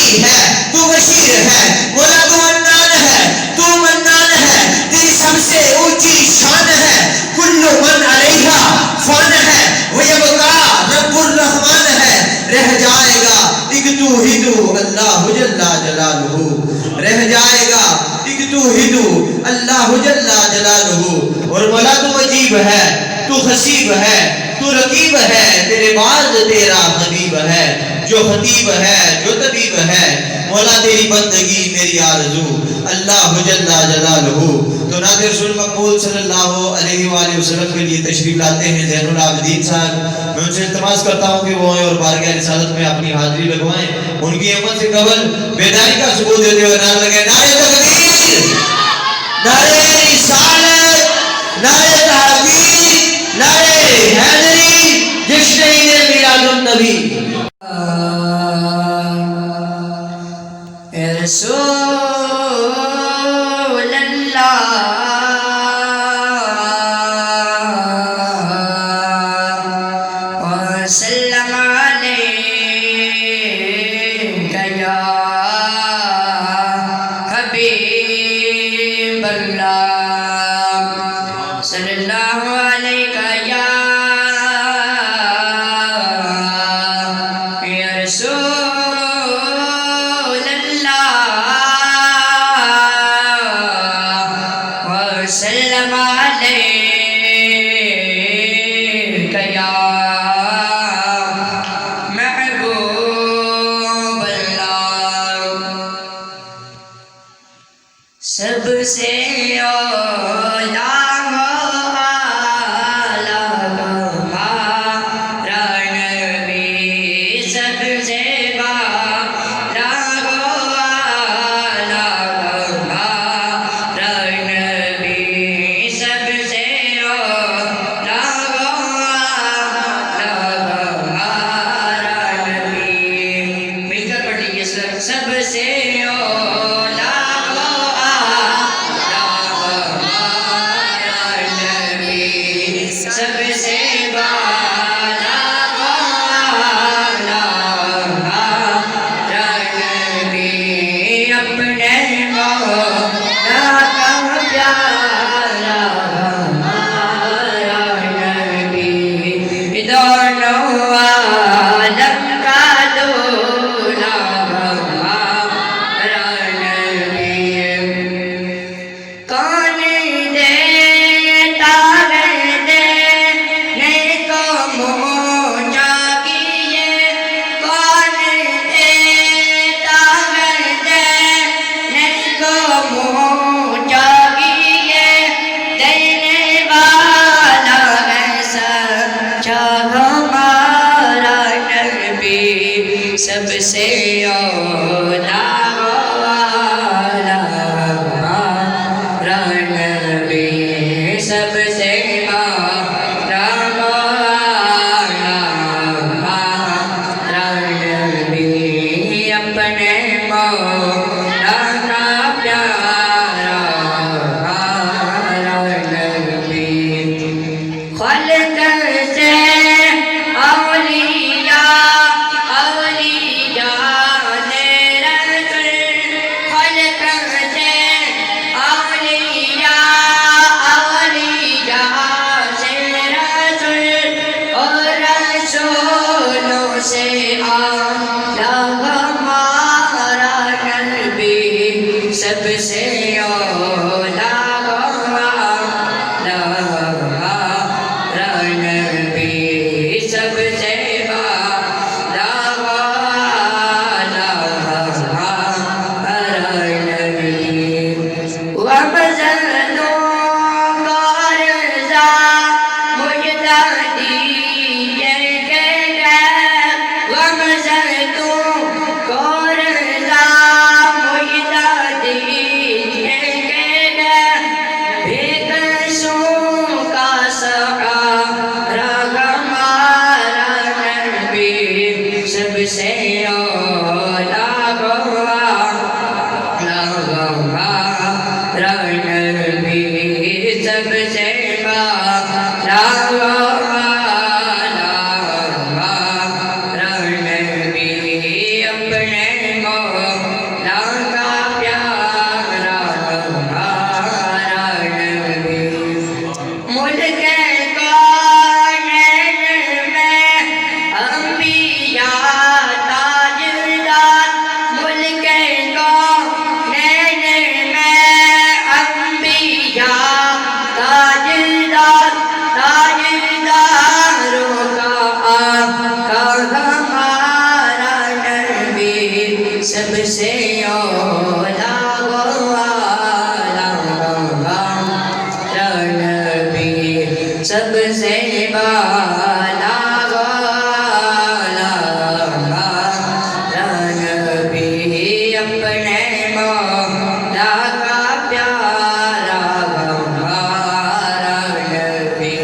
ولی ہے، تو بشیر ہے، مولا تو منان ہے، تو منان ہے، تیری سب سے اونچی شان ہے، کل من علیہا فان ہے، ویبقا رب الرحمن ہے، رہ جائے گا ایک توحید اللہ جل جلالہ، رہ جائے گا ایک توحید اللہ جل جلالہ۔ اور مولا تو عجیب ہے، تو خصیب ہے، تو رقیب ہے، تیرے بعد تیرا حبیب ہے، جو خطیب ہے، جو طبیب ہے، مولا تیری بندگی میری آرزو اللہ جل جلالہ۔ تو نعت رسول مقبول صلی اللہ علیہ وآلہ وسلم کے لیے تشریف لاتے ہیں زین العابدین صاحب، میں ان سے التماس کرتا ہوں کہ وہ آئیں اور بارگاہ رسالت میں اپنی حاضری لگوائیں، ان کی ہمت سے قبل بیداری کا ثبوت دیتے ہوئے نعرہ لگے نعرہ تکبیر، نعرہ رسالت، نعرہ تحقیق، نعرہ حیدری، جشن عید میلاد النبی۔ رسول اللہ وسلم علیک یا حبیب اللہ، صلی اللہ علیک یا رسول وسلم علیک یا محبوب اللہ، سب سے اولا ہمارا نبی، سب سے بالا ہمارا نبی، سب سے اولا ہمارا نبی، مل کر پڑھ لیجیے سب سے اولا سب سے بالا نبی، اپنے مولا کا پیارا ہمارا نبی، دونوں عالم کا دولا ہمارا نبی، کون دیتا ہے دینے کو منہ چاکیے، کون دیتا ہے دینے کو منہ چاکیے، دینے والا ہے سچا ہمارا نبی، سب سے اولا نبی، سب سے بالا نبی، اپنے مولا کا پیارا نبی، خلق سے اولیاء نے رسول، خلق سے رسولوں سے آلہ ہمارا نبی، سب سے اولا ہمارا نبی، سب سے بالا ہمارا نبی، وَبَذَلُوا قَرْضًا مُجْتَدِيًّا سب سے اولا ہمارا نبی، سب سے بالا ہمارا نبی، اپنے سے اولا نبی سب سے بالا نبی اپنے مولا کا پیارا نبی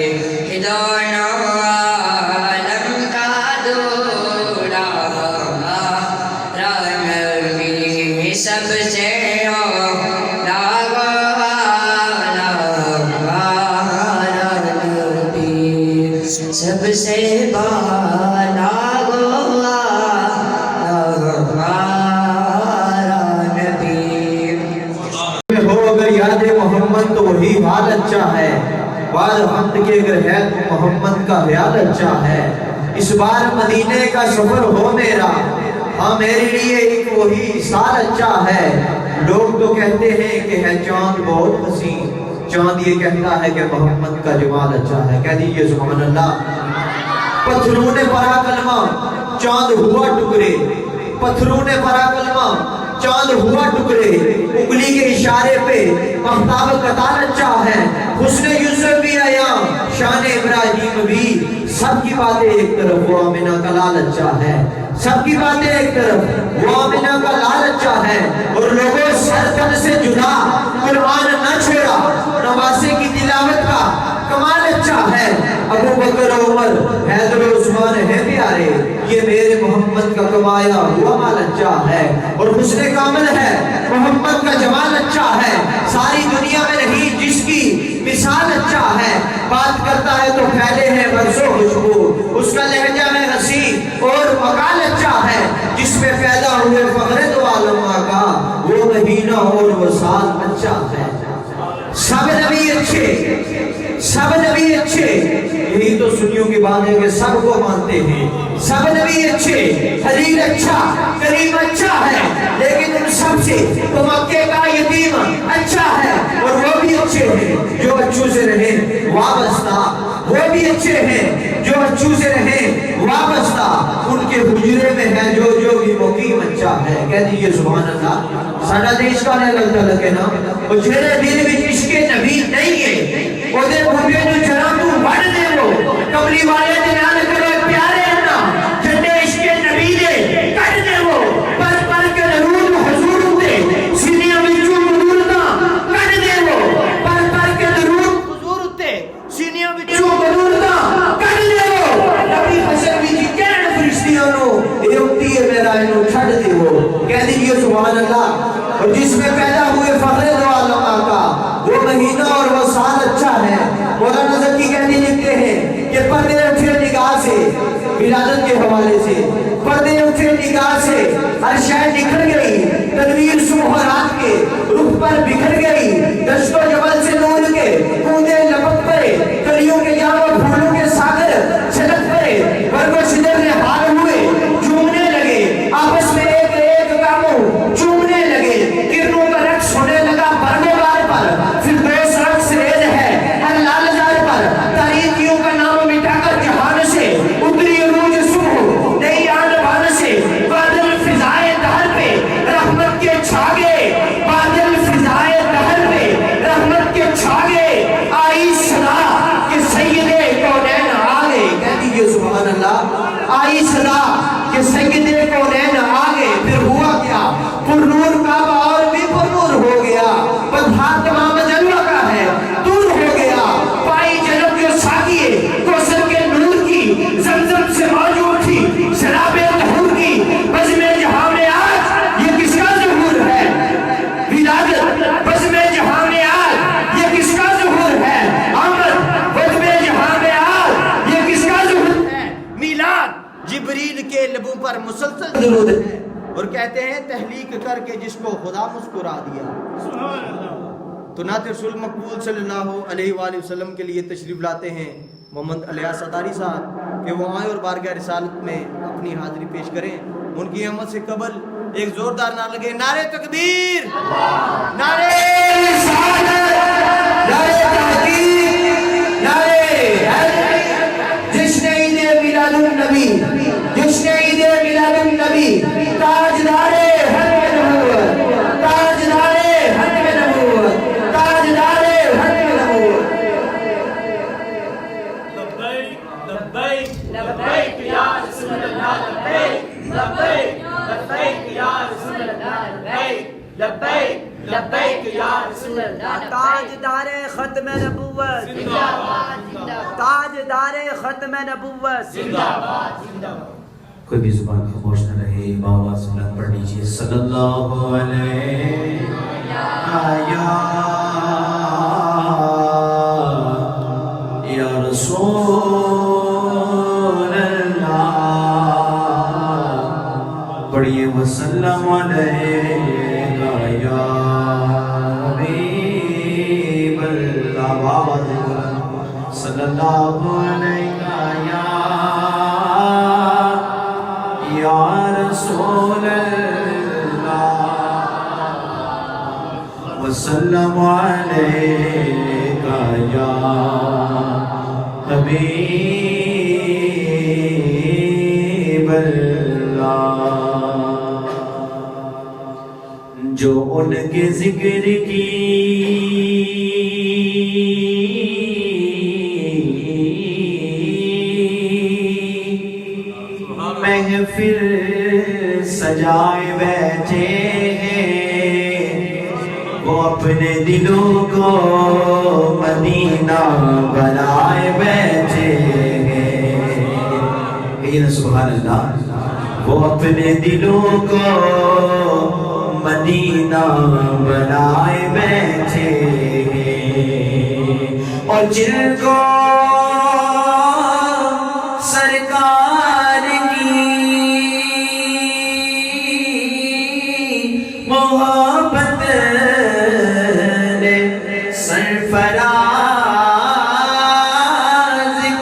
دونوں عالم کا دولا نبی سب سے سب سے بالا نبی ہو اگر یاد محمد تو وہی حال اچھا ہے، بعد حمد کے اگر ہے تو محمد کا خیال اچھا ہے۔ اس بار مدینے کا سفر ہو میرا، ہاں میرے لیے ایک وہی سال اچھا ہے۔ لوگ تو کہتے ہیں کہ ہے چاند بہت حسین، چاند یہ کہتا ہے کہ محمد کا جمال اچھا ہے۔ کہہ دیجئے سبحان اللہ۔ پتھروں نے پڑھا کلمہ چاند ہوا ٹکڑے، پتھروں نے پڑھا کلمہ چاند ہوا ٹکڑے، انگلی کے اشارے پہ مہتاب قطار اچھا ہے۔ حسن یوسف بھی آیا، شان ابراہیم بھی، سب کی باتیں ایک طرف وہ آمنہ کا لال اچھا ہے، سب کی باتیں ایک طرف وہ آمنہ کا لال اچھا ہے۔ اور لوگوں سرکن سے جدا قرآن نہ چھوڑا، نواسے کی تلاوت کا کمال اچھا ہے۔ ابو بکر عمر حیدر عثمان ہے پیارے، یہ میرے محمد کا کمایا ہوا مال اچھا ہے۔ اور حسن کامل ہے محمد کا جمال اچھا ہے، ساری دنیا میں نہیں جس کی مثال اچھا ہے۔ بات کرتا ہے تو پھیلے ہیں برسوں خوشبو، اس کا لہجہ میں حسین اور مقال اچھا ہے۔ جس میں پیدا ہوئے فخر دو عالم کا وہ مہینہ اور وہ سال اچھا ہے۔ سب نبی اچھے، سب نبی اچھے، یہی تو سنیوں کی بات ہے کہ سب کو مانتے ہیں۔ سب نبی اچھے، خلیل اچھا، کریم اچھا ہے، لیکن ان سب سے تو مکے کا یتیم اچھا ہے۔ اور وہ بھی اچھے ہیں جو بچوں سے رہیں وابستہ، وہ بھی اچھے ہیں جو بچوں سے رہیں وابستہ، ان کے حجرے میں ہے جو بھی مقیم اچھا ہے۔ کہہ دیجئے سبحان اللہ۔ ساڈا دیش کا نے لگتا لگے نا، وہ جھیرے دل وچ عشق نبی نہیں ہے، وہ دے بھوٹے جو جرا تو بڑھ دے وہ کملی والے دے نال کرے پیارے انا جھنڈے عشق نبی دے کٹ دے وہ پر پر کے درود حضور دے سینیاں وچوں نور دا کٹ دے وہ پر پر کے درود حضور تے سینیاں وچوں نور دا کٹ دے وہ نبی حسن بھی جی کہن فرشتیاں نو اے امتی ہے میرا اینو چھڈ دے وہ۔ کہہ دیجئے سبحان اللہ۔ اور جس میں پیدا ہوئے فخر دو عالم کا وہ مہینہ اور وہ سال اچھا ہے۔ مولانا زکی کہنی لکھتے ہیں کہ پردے اٹھے نگاہ سے، ولادت کے حوالے سے پردے اٹھے نگاہ سے ہر شے نکھر گئی، تنویر صبح رات کے رخ پر بکھر گئی، دشت و جبل سے نور کے کودے لپک پڑے، کلیوں کے جاؤ پھولوں کے ساگر چھلک پڑے، برگ و شجر نے حال ہوئے چومنے لگے، آپس میں ایک ایک کاموں چومنے لگے، کرنوں کا رقص ہونے لگا برگوار پر، پھر دوس رقص ریز ہے ہر لال زار پر، تاریخیوں کا نام مٹا کر جہان سے اتری عروج صبح نئی آن بان سے، بادل فضائے دہر پہ رحمت کے چھاگے، بادل فضائے دہر پہ رحمت کے چھاگے، آئی صدا کہ سید کونین آگے۔ کہہ دیجئے سبحان اللہ۔ آئی صدا کہ سید کونین آگے، پھر ہوا کیا؟ پر نور کعبہ اور بھی پر نور ہو گیا، بدھا تمام جلوہ کا ہے دور ہو گیا، پائی جنب جو ساکیے کوثر کے نور کی، زمزم سے موج اٹھی شراب طہور کی، بزم جہاں میں آج یہ کس کا ظہور ہے؟ ولادت بزم جہاں میں آج یہ کس کا ظہور ہے؟ آمد بزم جہاں میں آج یہ کس کا ظہور ہے؟ میلاد جبریل کے لبوں پر مسلسل درود ہے، اور کہتے ہیں تحلیق کر کے جس کو خدا مسکرا دیا۔ تو نعت رسول مقبول صلی اللہ علیہ وآلہ وسلم کے لیے تشریف لاتے ہیں محمد الیاس ستاری صاحب کہ وہ آئیں اور بارگاہ رسالت میں اپنی حاضری پیش کریں۔ ان کی احمد سے قبل ایک زوردار نعرہ لگے، نعرہ تکبیر، نعرہ رسالت، نعرہ تحقیق، نعرہ حیدر۔ جشن عید میلاد النبی، جشن عید میلاد النبی، تاجدار حضرت تاجدار ختم نبوت تاجدار ختم نبوت کوئی بھی زبان خاموش نہ رہے، بآواز بلند پڑھ لیجیے صلی اللہ علیہ یا رسول اللہ، پڑھیے وسلم علیکہ یا حبیب اللہ، بآواز بلند صلی اللہ علیہ یا رسول اللہ وسلم علیکہ یا حبیب اللہ۔ جو ان کے ذکر کی محفل سجائے بیٹھے ہیں، وہ اپنے دلوں کو مدینہ بنائے بیٹھے ہیں۔ کہیے سبحان اللہ۔ وہ اپنے دلوں کو مدینہ بنائے بیٹھے ہیں، اور جن کو سرکار محبت نے سرفراز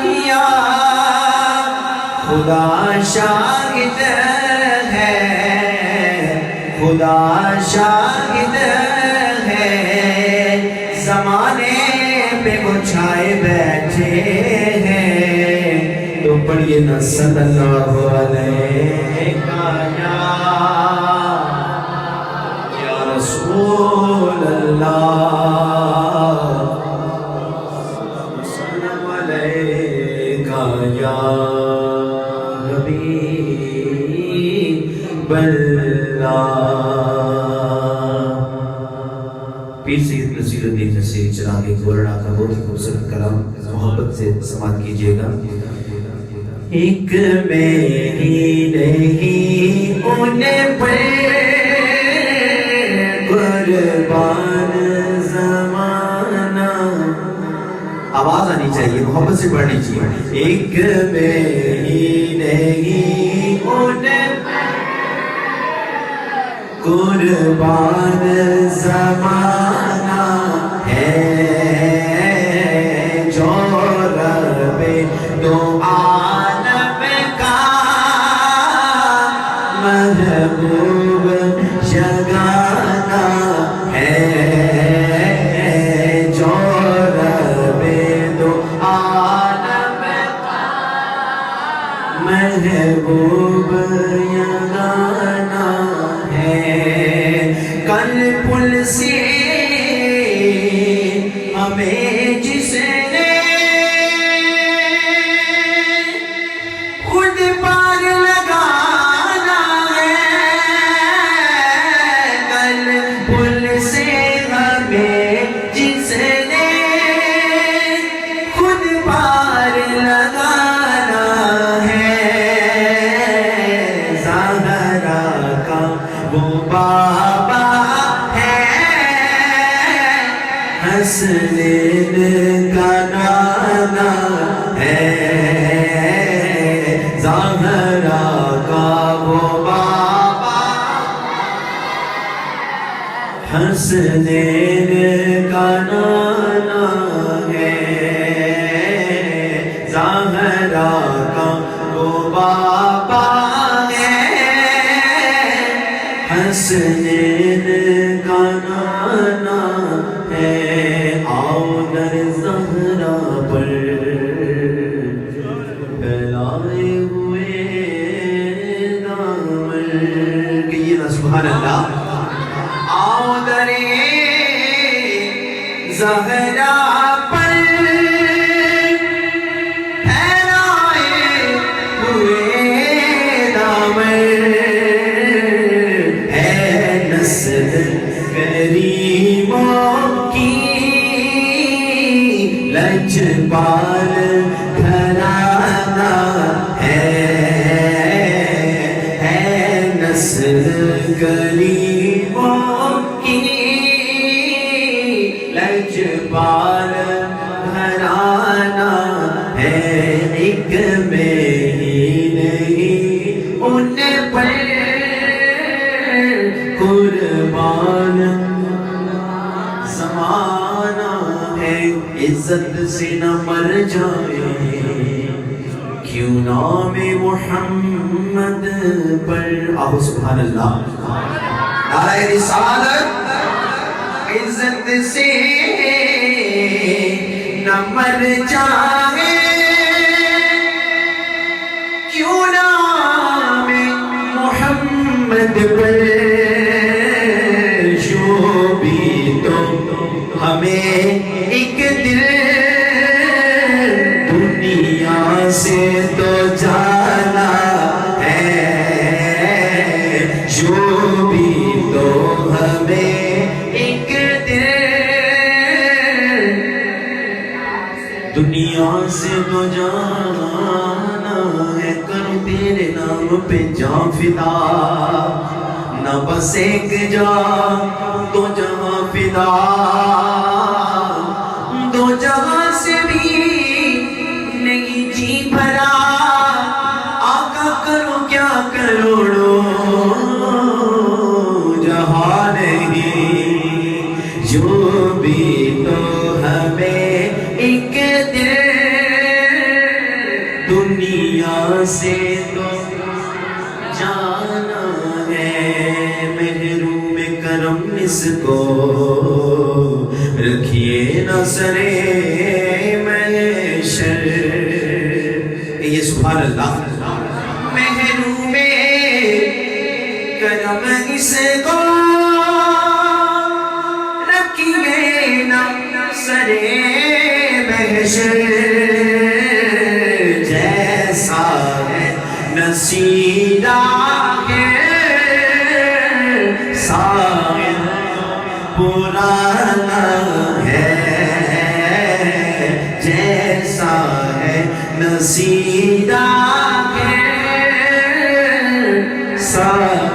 کیا، خدا شاہد ہے، خدا شاہد ہے، زمانے پہ وہ چھائے بیٹھے ہیں۔ تو پڑھیے نا صلی اللہ علیہ رسول اللہ وسلم علیکہ یا حبیب اللہ۔ پیر سید نصیر الدین جیسے چراغ گورڑا کا بہت ہی خوبصورت کلام محبت سے سماعت کیجیے گا۔ ایک میری نہیں انہیں پر قربان زمانہ، آواز آنی چاہیے، محبت سے پڑھنی چاہیے۔ ایک میری نہیں انہیں قربان زمانہ ہے، جو رب دو عالم کا محبوب جگانا ہے، جو رب دو عالم کا محبوب جگانا ہے۔ کل پل سے ہمیں جس نے خود پار لگانا ہے، کل پل سے ہمیں جس نے خود پار لگانا ہے، زہرا کا وہ بابا ہے، حسنین کا نانا ہے، زہرا کا وہ بابا حسنین کا نانا ہے، زہرا کا وہ بابا ہے، حسنین کا نانا ہے۔ آؤ در زہرا پر پھیلائے ہوئے دامن، کہیے نا سبحان اللہ۔ آؤ در زہرا پر پھیلائے ہوئے دامن، ہے نسل بال گھرانہ ہے نسل غریبوں کی لجپال گھرانہ ہے ایک میں ہی نہیں ان پر قربان زمانہ ہے عزت سے نہ مر جائے کیوں نام محمد پر آہو سبحان اللہ نعرہ رسالت عزت سے نہ مر جائے کیوں نام محمد پر جو بھی تو ہمیں ایک دل دنیا سے تو جانا ہے جو بھی تو ہمیں ایک دل دنیا سے تو جانا ہے کروں تیرے نام پہ جان فدا نہ بس ایک جا دو جہاں فدا دو جہاں سے بھی نہیں جی بھرا آقا کرو کیا کروڑوں جہاں نہیں جو بھی تو ہمیں ایک دل دنیا سے تو جانا ہے محروم کرم اس کو رکھیے نہ سرے محشر یہ سبحان اللہ محروم کرم اس کو رکھیے نہ سرے محشر جیسا ہے نصیرہ ہے سائر پرانا ہے جیسا ہے نصیرہ ہے سائر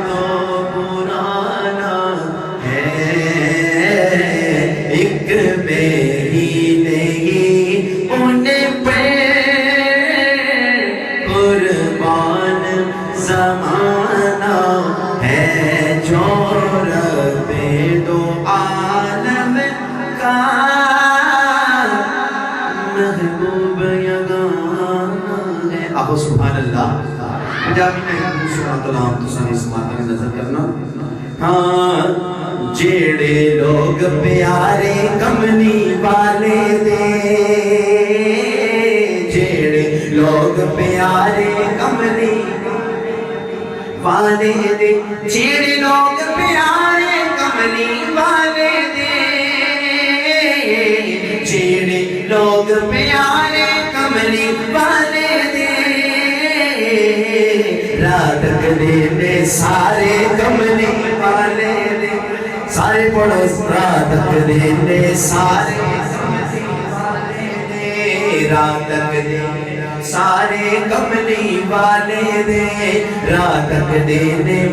تو پرانا ہے ایک میری نہیں ان پہ قربان زمانہ ہے جو رب دو عالم کا محبوب یگانہ ہے آہو سبحان اللہ پنجابی میں دوسرا کلام تو سانی سماعت میں نظر کرنا ہاں جیڑے لوگ پیارے کملی والے دے جیڑے لوگ پیارے کملی والے دے جیڑے لوگ پیارے کملی والے دے جیڑے لوگ پیارے کملی والے دے رات دے سارے کملی والے دے سارے پڑوس رات دے سارے رات دے سارے کملی والے دے رات دے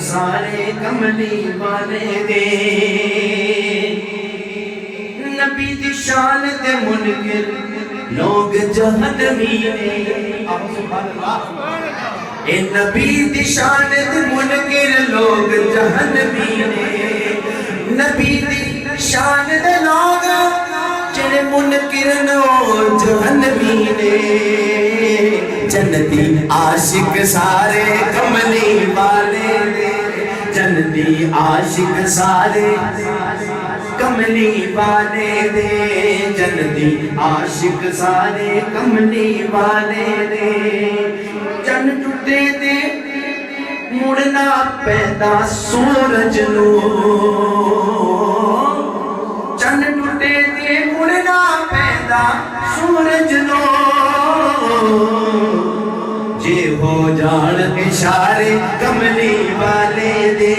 سارے کملی والے دے نبی دی شان تے منکر لوگ جہنمی نے اے نبی دی شان تے منکر لوگ جہنمی نے نبی دی شان تے لوگ جڑے منکر نو جہنمی نے جنتی عاشق سارے کملی والے نے جنتی عاشق سارے کملی والے دے جنتی عاشق سارے کملی والے دے چن ٹوٹے دے مڑنا پیدا سورج نو چن ٹوٹے دے مڑنا پیدا سورج نو جے ہو جان اشارے کملی والے دے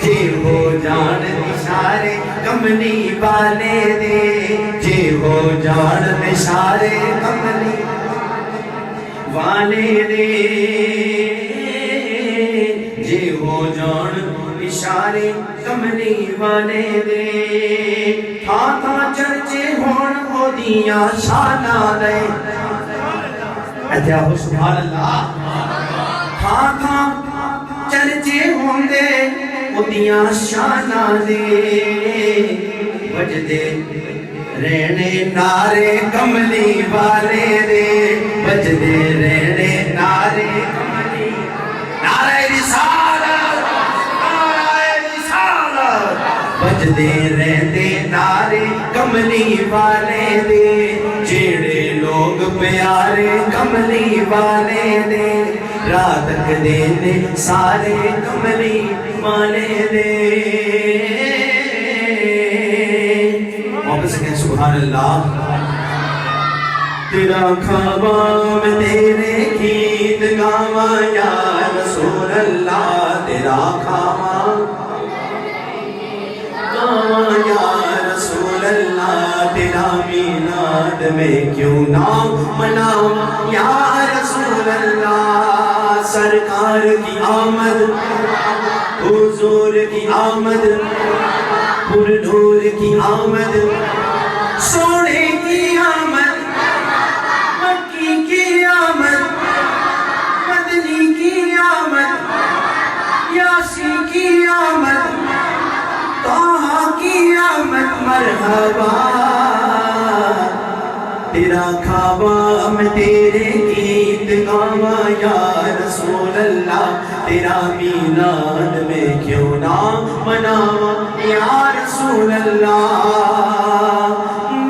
جے ہو جان اشارے کملی والے دے جے جے ہو جان اشارے کملی والے دے جے ہو جان اشارے کملی والے دے تھا تھا چرچے ہون ہو دیاں شانہ دے اتیاہو سبحان اللہ تھا تھا چرچے ہون دے ہو دیاں شانہ دے بجدے رہنے نارے کملی والے دے بجدے رہنے نارے کملی نعرہ رسالت نعرہ رسالت بجدے رہنے نارے کملی والے دے جیڑے لوگ پیارے کملی والے دے رات دینے سارے کملی والے دے محبت سے کہیں سبحان اللہ تیرا خواب تیرے گیت گاوا یا رسول اللہ تیرا خواب گاوا یا رسول اللہ تیرا میلاد میں کیوں نہ مناؤں یا رسول اللہ سرکار کی آمد حضور کی آمد پر نور کی آمد سونے کی آمد مکی کی آمد مدنی کی آمد یاسی کی آمد طه کی آمد مرحبا تیرا خوابا میں تیرے گیت گاوا یا رسول اللہ تیرا میلاد میں کیوں نہ مناوا یا رسول اللہ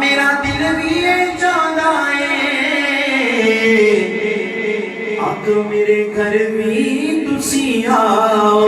میرا دل بھی یہ چاہتا ہے آگ میرے گھر بھی تسی آؤ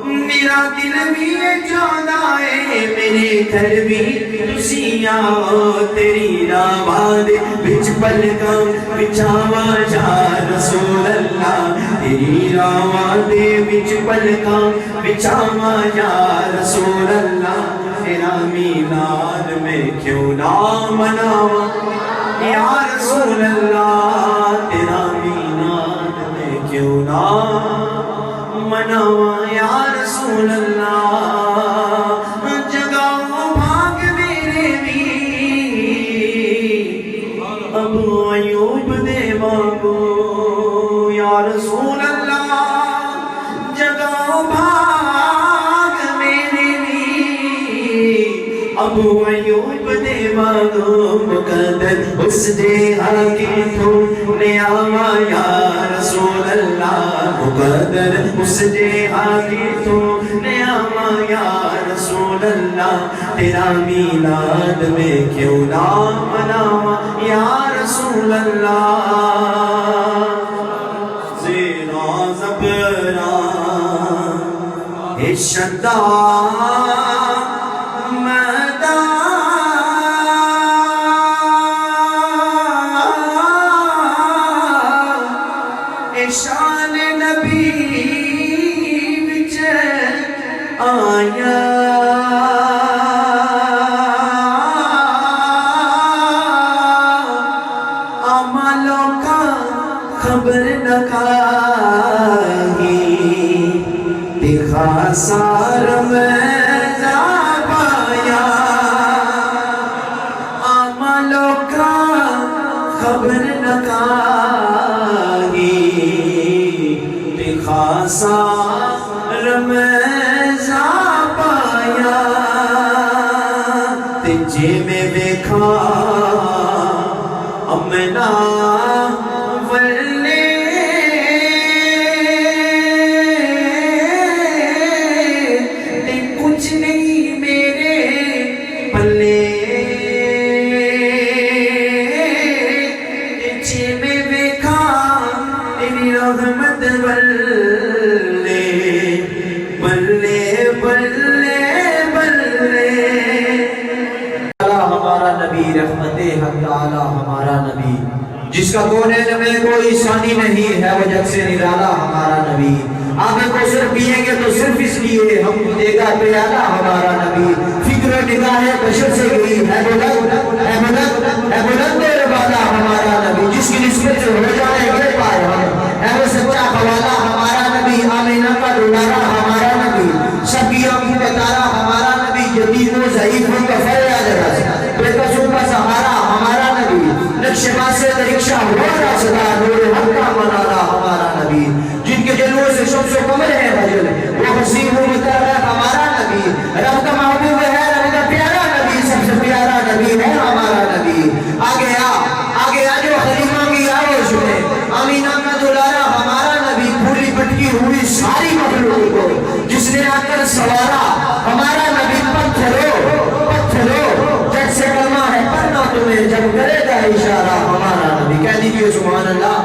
میرا دل بھی یہ چاہتا ہے میرے گھر بھی تسی آؤ تیری راواد بچ پلکاں بچاوا یا رسول اللہ تیری راواد بچ پلکاں بچاوا یا رسول اللہ تیرا میلاد میں کیوں نہ مناوا یا رسول اللہ تیرا میلاد میں کیوں نہ مناوا یا رسول اللہ جگاؤ بھاگ میرے بھی ابو ایوب دے مانگو یا رسول اللہ جگاؤ بھاگ میرے بھی ابو ایوب دے مانگو مقدر اس دے آگے تو نیاما یا رسول اللہ مقدر اس دے آگے تو نیاما یا رسول اللہ تیرا میلاد میں کیوں نہ مناوا یا رسول اللہ زیرا زبران شدہ شان نبی بچ آیا عملوں کا خبر نہ کاہی دکھا سار میں پایا عملوں کا خبر نہ کاہی خاصا رمضا پایا تجھے میں دیکھا امنا ولے کچھ نہیں میرے پلے تجھے میں دیکھا تیری رحمت بلے بلے بلے بلے ہمارا نبی رحمت حق تعالی ہمارا نبی جس کا کونین میں کوئی ثانی نہیں ہے وہ جگ سے نرالا ہمارا نبی آنکھ کو صرف پیئیں گے تو صرف اس لیے ہم کو دے گا پیالہ ہمارا نبی فکر جو نگاہ بشر سے گئی ہے بلند میرے والا ہمارا نبی، جس کی نسبت سے ہو جائے گے پائے ہم، ہے وہ سچا حوالہ ہمارا نبی، آمینہ کا دولارا ہمارا نبی، سب کی آنکھوں کا تارا ہمارا نبی، یتیم و ضعیفوں کا فریاد رس، بے کسوں کا سہارا ہمارا نبی، نقش سے رکشہ ہوا راستہ، نور حق کا منارہ ہمارا نبی، جن کے جلووں سے شمس و قمر ہے بجل، وہ حسین و مطلب ہے ہمارا نبی، رب کا محبوب ہے، رب کا پیارا نبی، سب سے پیارا نبی ہے ہمارا نبی۔ آگے آ جو خلیفہ کی آواز میں آمینہ کا دولارا ہمارا نبی، پھولی پٹکی ہوئی ساری مخلوق کو جس نے آ کر سوارا ہمارا نبی، پتھرو جٹ سے کلمہ ہے پڑھنا تمہیں جب کرے گا اشارہ ہمارا نبی، کہہ دیجئے سبحان اللہ،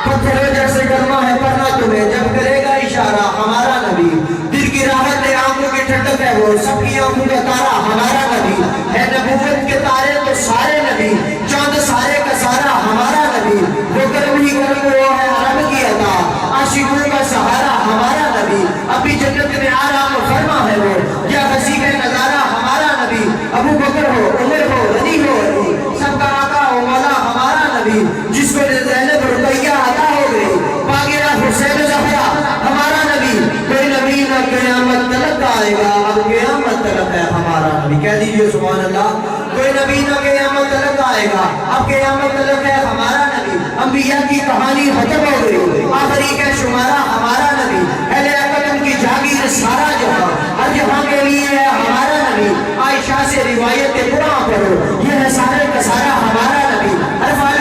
پتھرو جٹ سے کلمہ ہے پڑھنا تمہیں جب کرے گا اشارہ ہمارا نبی، دل کی راحت ہے آنکھوں کی ٹھنڈک ہے وہ سب کی آنکھوں کا تارا ہمارا نبی، ہے نبوت کے تارے تو سارے نبی، چاند سارے کا سارا ہمارا نبی، وہ کرم ہی کرم وہ ہے رب کی عطا، عاشقوں کا سہارا ہمارا نبی، ابھی جنت میں آرام فرما ہے وہ، یا حسین نظارہ ہمارا نبی، ابو بکر ہو عمر ہو غنی ہو علی، سب کا آقا و مولا ہمارا نبی، جس کو زینب رقیہ عطا ہو گئی، باقیہ حسین زہرا ہمارا نبی، کوئی نبی نہ قیامت تلک آئے گا، اب قیامت تلک ہے ہمارا نبی، کہہ دیجئے سبحان اللہ، کوئی نبی نہ قیامت تلک آئے گا، اب قیامت تلک ہے ہمارا نبی، انبیاء کی کہانی ختم ہو گئی، آخری کا شمارہ ہمارا نبی، اہل قدم کی جاگیر سارا جہاں، ہر جہاں کے لیے ہے ہمارا نبی، عائشہ سے روایت قرآن پڑھو، یہ ہے سارے کا سارا ہمارا نبی، الفاظ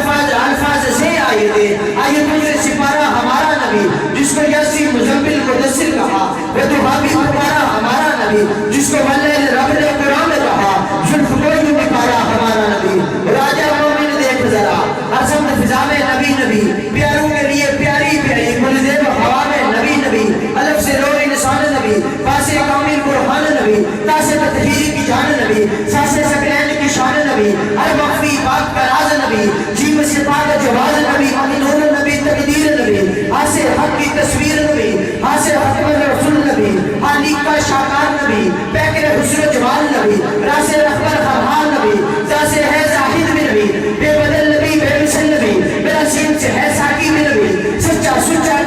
سے آیتوں سے سپارہ ہمارا نبی، جس کو یاسین مزمل مدثر کہا، وہ دعابی پکارا ہمارا نبی، جس کو واللیل رب نے قرآن کہا، زلف کوئی نکارا ہمارا نبی، راجہ مومن دیکھ ذرا، ہر سمت فضا میں نبی، پیاروں کے لیے پیاری ملزم ہوا میں نبی، الف سے رو انسان نبی، پاس کامل قرآن نبی، تاس تطہیر کی جان نبی، ساس سکرین کی شان نبی، ہر مخفی پاک کا راز نبی، جیم سے پاک جواز نبی، مکنون نبی، تقدیر نبی، ہاس حق کی تصویر نبی، ہاس حکم رسول نبی، حالیق کا شاکار نبی، پیکر حسن و جمال نبی، راس رخبر خرحان نبی، تاس ہے زاہد بھی نبی، بے بدل نبی، بے مثل نبی، میرا سین سے ہے ساکی بھی نبی، سچا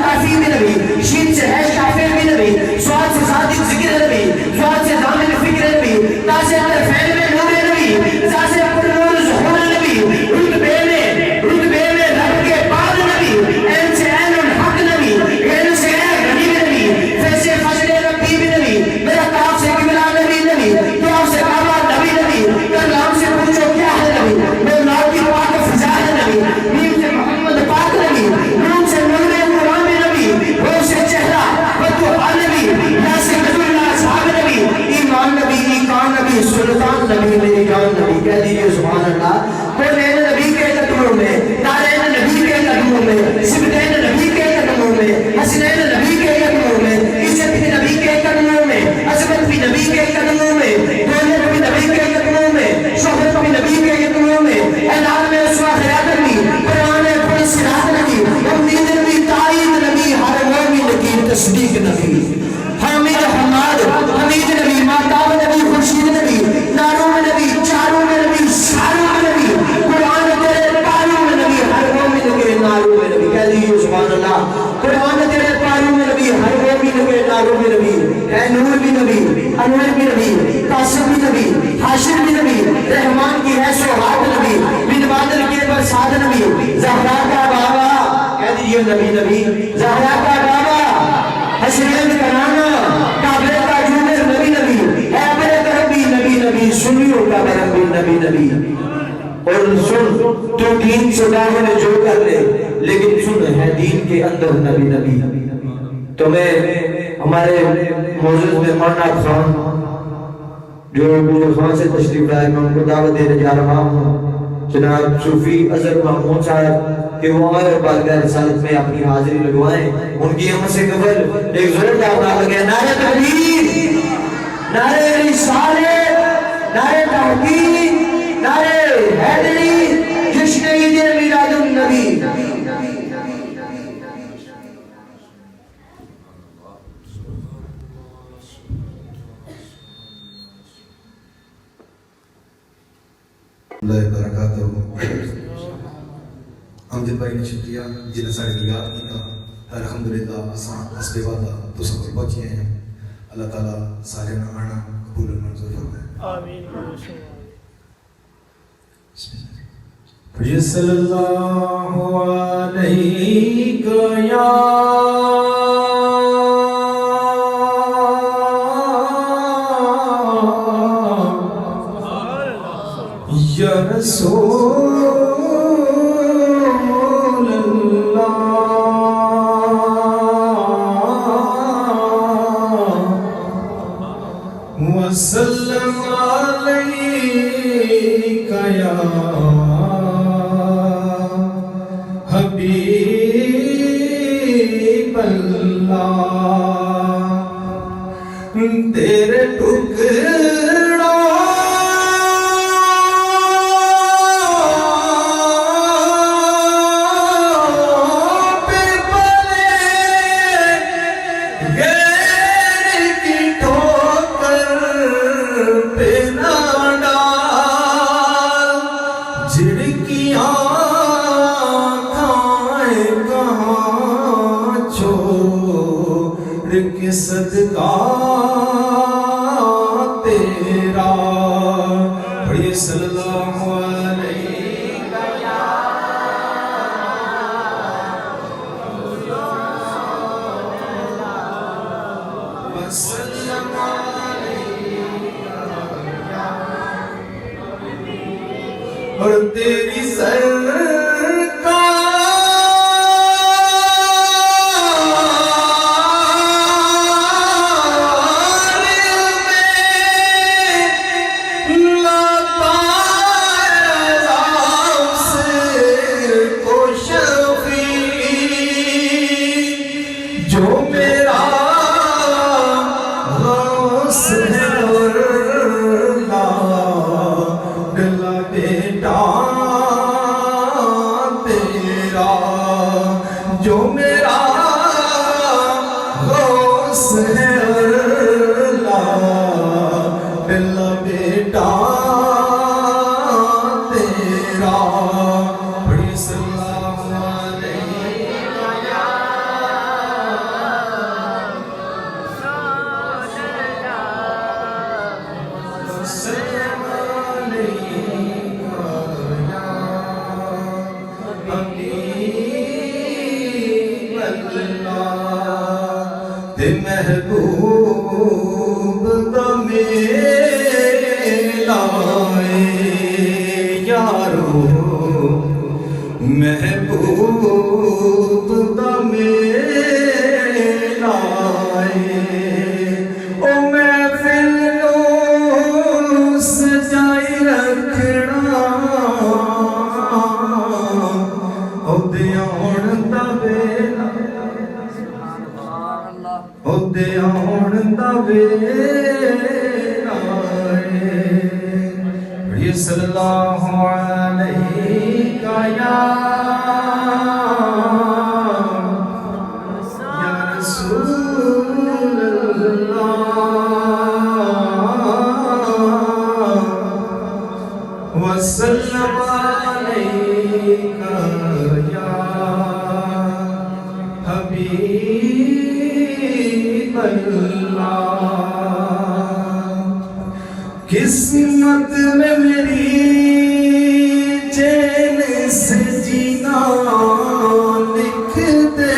کافی بھی نبی، شین سے ہے شافع بھی نبی، سواد سے صادق ذکر نبی، سواد سے دامن فکر نبی، تاس اندر فیل میں نور نبی، ساس پر نور ظہور نبی، رتبے میں رب کے بعد نبی، این سے این الحق نبی، این سے این غنی نبی، فیسے فضل ربی بھی نبی، میرا کاف سے قبلہ نبی، دعا سے کعبہ نبی، کرلام سے پوچھو کیا ہے نبی، مولاؤ کی پاک فضا ہے نبی، نیم سے محمد پاک نبی، نون سے نور قرآن نبی، وہ سے چہرہ بدوحا نبی، یا سے رسول اللہ صحاب نبی، ایمان نبی، ایقان نبی، سلطان نبی، میری جان نبی، کہہ دیجئے سبحان اللہ، قرآن نبی کے قدموں میں، دارین نبی کے قدموں میں، سبتین نبی کے قدموں میں، حسنین نبی کے قدموں میں، عزت بھی نبی کے قدموں میں، عظمت بھی نبی کے قدموں میں، دولت بھی نبی کے قدموں میں، شہرت بھی نبی کے قدموں میں، اعلان میں اسوہ خیات نبی، قرآن پڑھ صراط نبی، امید نبی، تائید نبی، ہر مومن کی تصدیق نبی، حامد حماد حمید نبی، ماتاب نبی، خورشید نبی، ناروں میں نبی، چاروں میں نبی، ساروں میں نبی، قرآن تیرے پاروں میں نبی، ہر مومن کے ناروں میں نبی، کہہ دیجئے سبحان اللہ، قرآن تیرے پاروں میں نبی، ہر مومن کے ناروں میں نبی، اے نور بھی نبی، انور بھی نبی، قاسم بھی نبی، حاشر بھی نبی، رحمان کی ہے سوہات نبی، بن بادل کے برسات نبی، زہرا کا بابا، کہہ دیجئے نبی، زہرا کا بابا، حسین کا نانا، کعبے کا جوبر نبی، اے ابر کرم بھی نبی، سنیوں کا برم بھی نبی، اور سن تو دین سے باہر جو کر لے لیکن سن ہے دین کے اندر نبی، تو میں ہمارے معزز مہمان خان جو بزرگ خان سے تشریف لائے میں ان کو دعوت دینے جا رہا ہوں، جناب صوفی اظہر محمود صاحب کہ وہ آئے اور بارگاہ رسالت میں اپنی حاضری لگوائیں، ان کی ہم سے قبل ایک زوردار نعرہ لگے، نعرہ تکبیر، نعرہ رسالت، نعرہ تحقیق، نعرہ حیدری، جشن عید میلاد النبی۔ اللہ برکاتہ امجد بھائی نے شکریہ جنہیں سارے یاد کیا الحمدللہ آسان حسب وعدہ تو سب کو پہنچے ہیں اللہ تعالیٰ سارے آنا قبول منظور فرمائے آمین صلی اللہ علیہ یا رسول اللہ وسلم علیک یا حبیب اللہ تیرے ٹکڑوں پہ پلے غیر کی ٹھوکر پہ نہ ڈال جھڑکیاں کے صدقہ تیرا پڑھیے صلی اللہ علیہ وسلم اور تیری جو میرا غوث ہے اللہ بلا بیٹا تیرا بڑی صلی اللہ علیہ وسلم تے محبوب دا میلا یارو محبوب دا میلا او محفل نوں سجائی رکھنا او دیاون دا ویلا اودے آن دا ویلا پڑھیے صلی اللہ علیہ یا رسول اللہ وسلم علیک یا حبیب اللہ قسمت میں میری چین سے جینا لکھ دے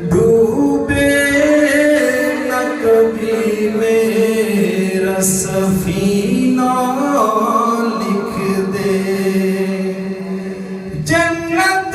ڈوبے نہ کبھی میرا سفینہ لکھ دے جنت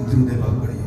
درود پاک پڑھیے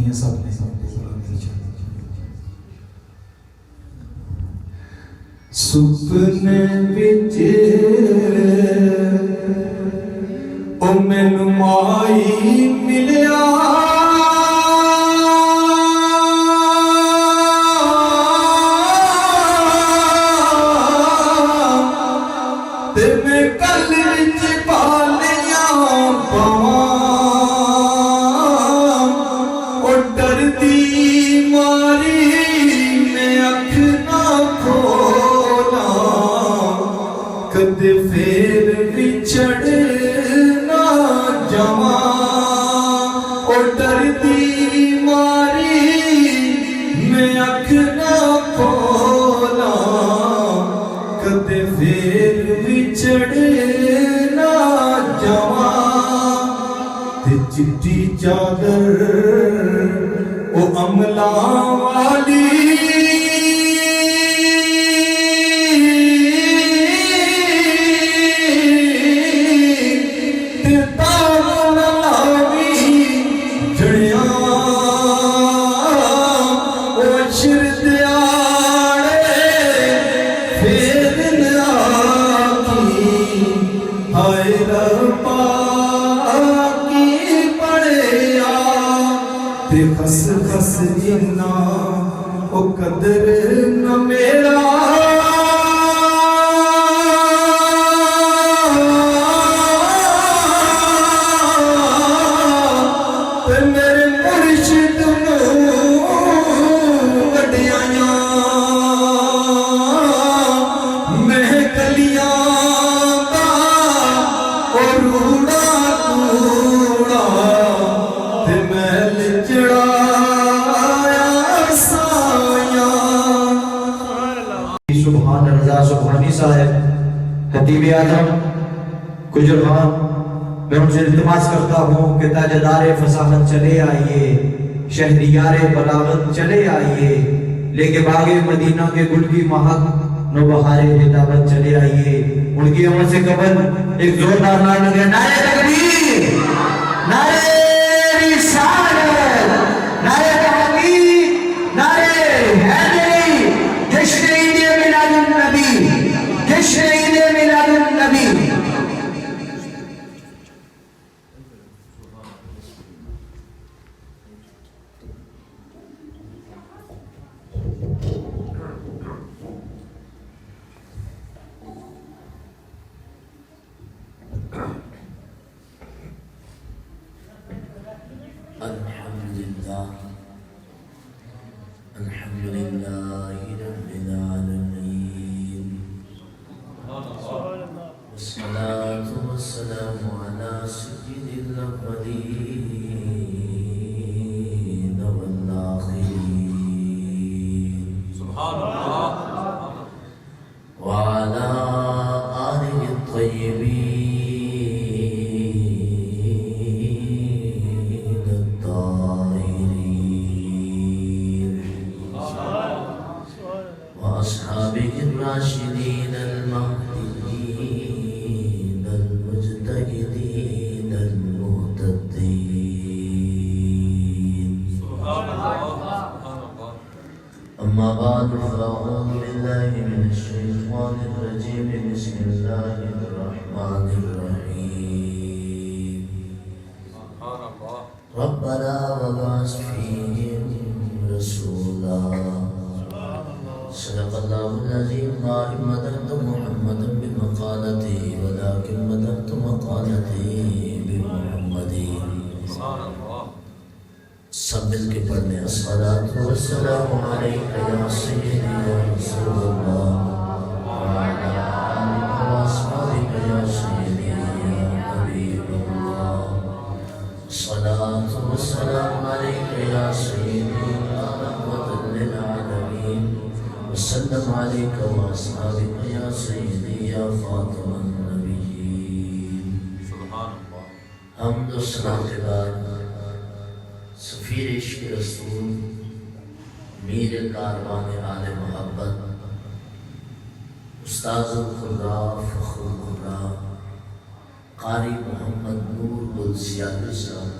میاں صاحب نے سپنے وچ او مینوں مائی ملیا تے میں کل وچ پالیاں پاواں او ڈردی ماری میں اکھ نہ کھولا کدے پھر وچھڑ نہ جاواں او ڈردی ماری میں اکھ نہ کھولا کدے پھر وچھڑ نہ جاواں تے چٹی چادر او عملاں والی تے تاو نہ لاوی جڑیاں او عشر دیاڑے پھر نہ آکی ہائے ربا کی پڑیا تے خس خس جنا او قدر نہ میرا تے میرے مرشد نوں وڈیاں محکلیاں دا او روڑا کوڑا تے محل چڑھایا سایاں سبحان رضا سبحانی صاحب خطیب اعظم گجر خان، میں ان سے التماس کرتا ہوں کہ تاجدار فصاحت چلے آئیے، شہریار بلاغت چلے آئیے، لے کے باغ مدینہ کے گل کی مہک نوبہار ہدایت چلے آئیے۔ ان کی عمر سے قبل ایک زوردار نعرہ لگے، نعرہ تکبیر، نعرہ رسالت، نعرہ تحقیق، نعرہ حیدری، جشن عید میلاد النبی، جشن عید میلاد النبی۔ الحمد لله رب العالمين والصلاة والسلام على سيد الأولين والآخرين وعلى آله الطيبين الطاهرين وأصحابه الراشدين المهديين المجتهدين المهتدين أما بعد فأعوذ بالله من الشيطان الرجيم بسم الله الرحمن الرحيم ربنا وبعث فيهم رسولا صدق الله العظيم ما مدحت محمدا بمقالته ولكن مدحت مقالته بمحمد سب مل کے پڑھنے الصلاة والسلام علیک یا سیدی یا رسول اللہ وعلی آلک واصحابک یا سیدی یا حبیب اللہ الصلاة والسلام علیک یا سیدی یا رحمت للعالمین وسلم علیک واصحابک یا سیدی یا خاتم النبیین حمد و ثنا کے بعد سفیر عشق رسول میر کاروان آل محبت استاذ القرآ فخر القرآ قاری محمد نور گل سیالی صاحب